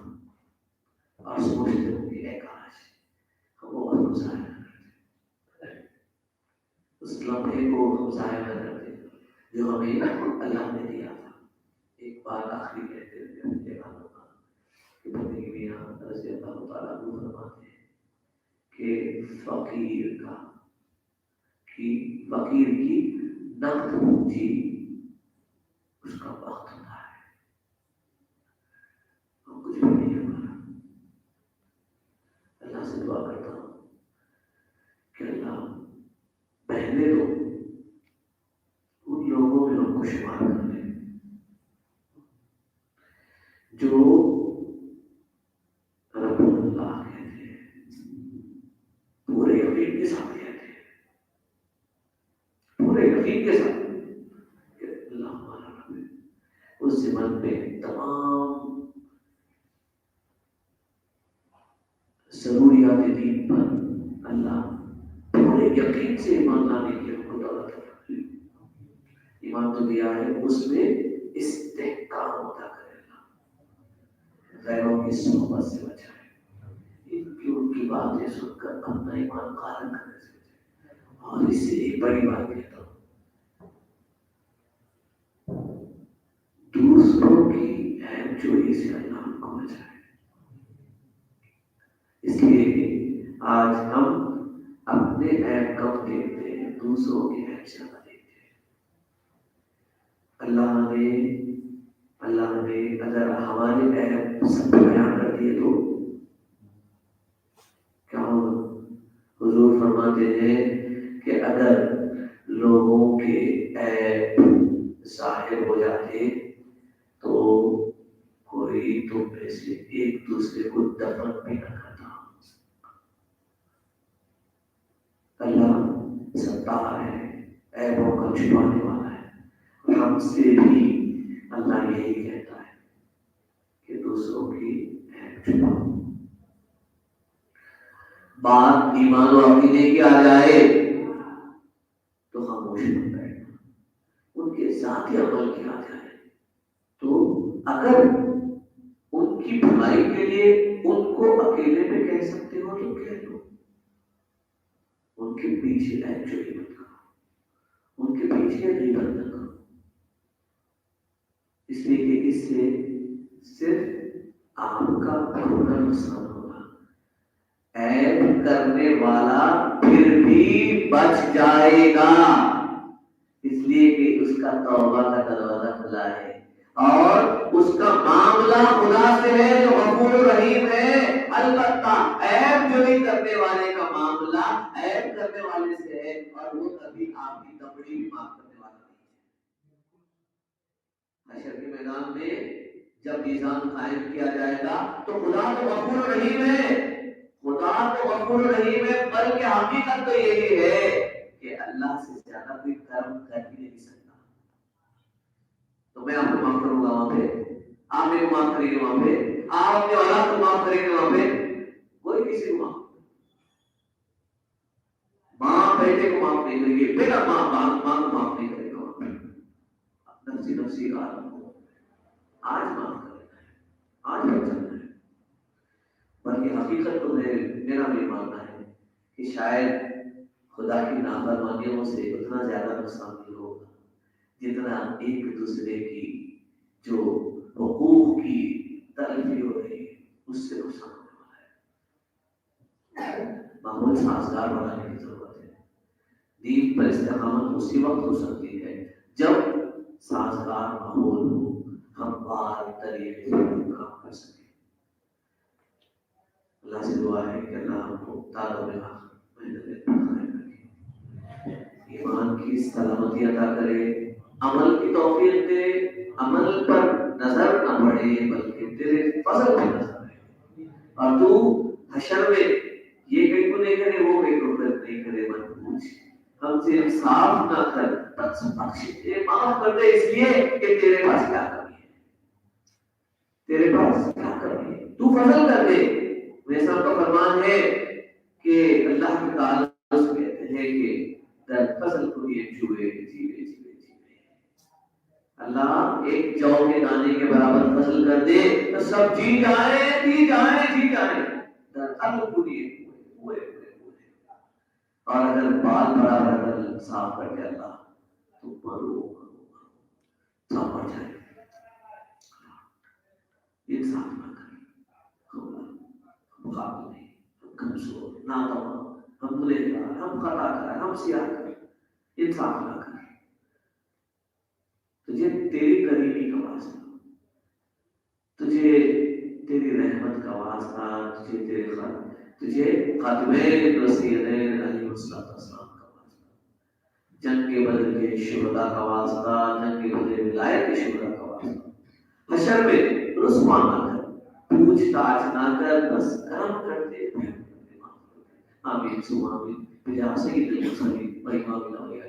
اور سوچتے ہوں گے اے کاش ہم وہ وقت کو ضائع نہ کرتے، اس لمحے کو ہم ضائع نہ کرتے جو ہمیں اللہ نے دیا تھا۔ ایک بات آخری کہتے ہوئے اپنے باتوں کا کہ بندگی میاں رضی اللہ تعالیٰ عنہ فرماتے ہیں کہ فقیر کی نقد پونجی اس کا وقت ہوتا ہے، ہم کچھ بھی نہیں ہمارا۔ اللہ سے دعا کرتا ہوں کہ اللہ پہلے تو ان لوگوں میں ہم کو شمار کر لیں جو رب اللہ کہتے ہیں، پورے یقین کے ساتھ کہتے ہیں، پورے یقین کے ساتھ کہ اللہ ہمارا رب ہے، اس زمن میں تمام ضروریات دین پر اللہ پورے یقین سے ایمان لانے کی ہم کو دولت عطا، ایمان تو دیا ہے، اس میں استحکام عطا کرے اللہ، غیروں کی صحبت سے بچائے، ان کی باتیں سن کر اپنا ایمان غالب کرنے سے بچائے۔ اور اس سے ایک بڑی بات کہتا ہوں، دوسروں کی عیب جوئی سے اللہ ہم کو بچائے۔ اس لیے کہ آج ہم اپنے عیب کم دیکھتے ہیں، دوسروں کے عیب زیادہ دیکھتے ہیں۔ اللہ نے اگر ہمارے عیب سب بیان کر دیے تو کیا ہوگا؟ حضور فرماتے ہیں کہ اگر لوگوں کے عیب ظاہر ہو جاتے تو کوئی تم میں سے ایک دوسرے کو دفن بھی نہ کرتا۔ اللہ ستار ہے، عیبوں کا چھپانے والا ہے، اور ہم سے بھی اللہ یہی کہتا ہے کہ دوسروں کی عیب چھپاؤ۔ بات ایمان و عقیدے کی آ جائے تو خاموش ہو بیٹھنا، ان کے ذاتی عمل کی آ جائے تو اگر ان کی بھلائی کے لیے ان کو اکیلے میں کہہ سکتے ہو تو کہہ دو، ان کے پیچھے عیب چوری مت کرو، ان کے پیچھے غیبت نہ کرو، اس لیے کہ اس سے صرف آپ کا اپنا نقصان ہوگا، عیب کرنے والا پھر بھی بچ جائے گا، اس لیے کہ اس کا توبہ کا دروازہ کھلا ہے اور اس کا معاملہ خدا سے ہے جو غفور رحیم ہے۔ البتہ عیب چوری کرنے والے کا معاملہ عیب کرنے والے سے ہے، اور وہ کبھی آپ کی دبڑی بھی معاف کرنے والا نہیں ہے۔ حشر کے میدان میں جب میزان قائم کیا جائے گا تو خدا تو غفور رحیم ہے، خدا تو غفور رحیم ہے، بلکہ حقیقت تو یہی ہے کہ اللہ سے زیادہ کوئی کرم کر ہی نہیں سکتا۔ تو میں آپ کو معاف کروں گا وہاں پہ، آپ میرے کو معاف کریں گے وہاں پہ، آپ اپنے اولاد کو معاف کریں گے وہاں پہ، کوئی کسی کو معاف، ماں بیٹے کو معاف نہیں کرے گی، بیٹا ماں کو معاف نہیں کرے گا وہاں پہ۔ نفسی عالم کو آج معاف کرنا ہے، آج بچانا ہے، بلکہ حقیقت تو ہے، میرا بھی ماننا ہے کہ شاید خدا کی نافرمانیوں سے اتنا زیادہ نقصان نہیں ہوگا جتنا ایک دوسرے کی جو حقوق کی تلفی ہو رہی ہے اس سے نقصان ہونے والا ہے۔ ماحول سازگار بنانے کی ضرورت ہے، دین پر استقامت اسی وقت ہو سکتی ہے جب سازگار ماحول ہو، ہم بار طریقے سے کام کر سکیں۔ اللہ سے دعا ہے کہ اللہ ہم کو تعلق ایمان کی سلامتی عطا کرے، عمل کی توفیق دے، عمل پر نظر نہ پڑے بلکہ تیرے فضل پہ نظر رہے، اور تو حشر میں یہ کہیں کو نہیں کرے وہ کہیں کو نہیں کرے، مت پوچھ، ہم سے انصاف نہ کر، بخش دے، معاف کر دے، اس لیے کہ تیرے پاس کیا کمی ہے، تیرے پاس کیا کمی ہے، تو فضل کر دے۔ میرے صاحب کا فرمان ہے کہ اللہ کے تعالیٰ کہتے ہیں کہ در فضل کو یہ چوئے جیوے جیوے جیوے، اللہ ایک جو کے دانے کے برابر فضل کر دے تو سب جی جائیں جی جائیں جی جائیں، در فضل کو یہ پورے پورے پورے، اور اگر بال برابر صاف کر دے اللہ تو مرو صاف پڑ جائے، انصاف نہ کریں، مقابل نہیں، ہم کمزور ناتوان، ہم گنہگار، ہم خطا کر، ہم سیاہ کر، انصاف نہ کر، تجھے تیری قریبی کا واسطہ، تجھے تیری رحمت کا واسطہ، تجھے تیرے تجھے خاتمین رسیدین علیہ السلام کا واسطہ، جنگ کے بدل کے شہداء کا واسطہ، جنگ کے بدل ولایت کے شہداء کا واسطہ، حشر میں رسوا نہ کر، پوچھ تاچ نہ کر، بس کرم کرتے آمین سو آمین بجا سید المرسلین و امام الاولیاء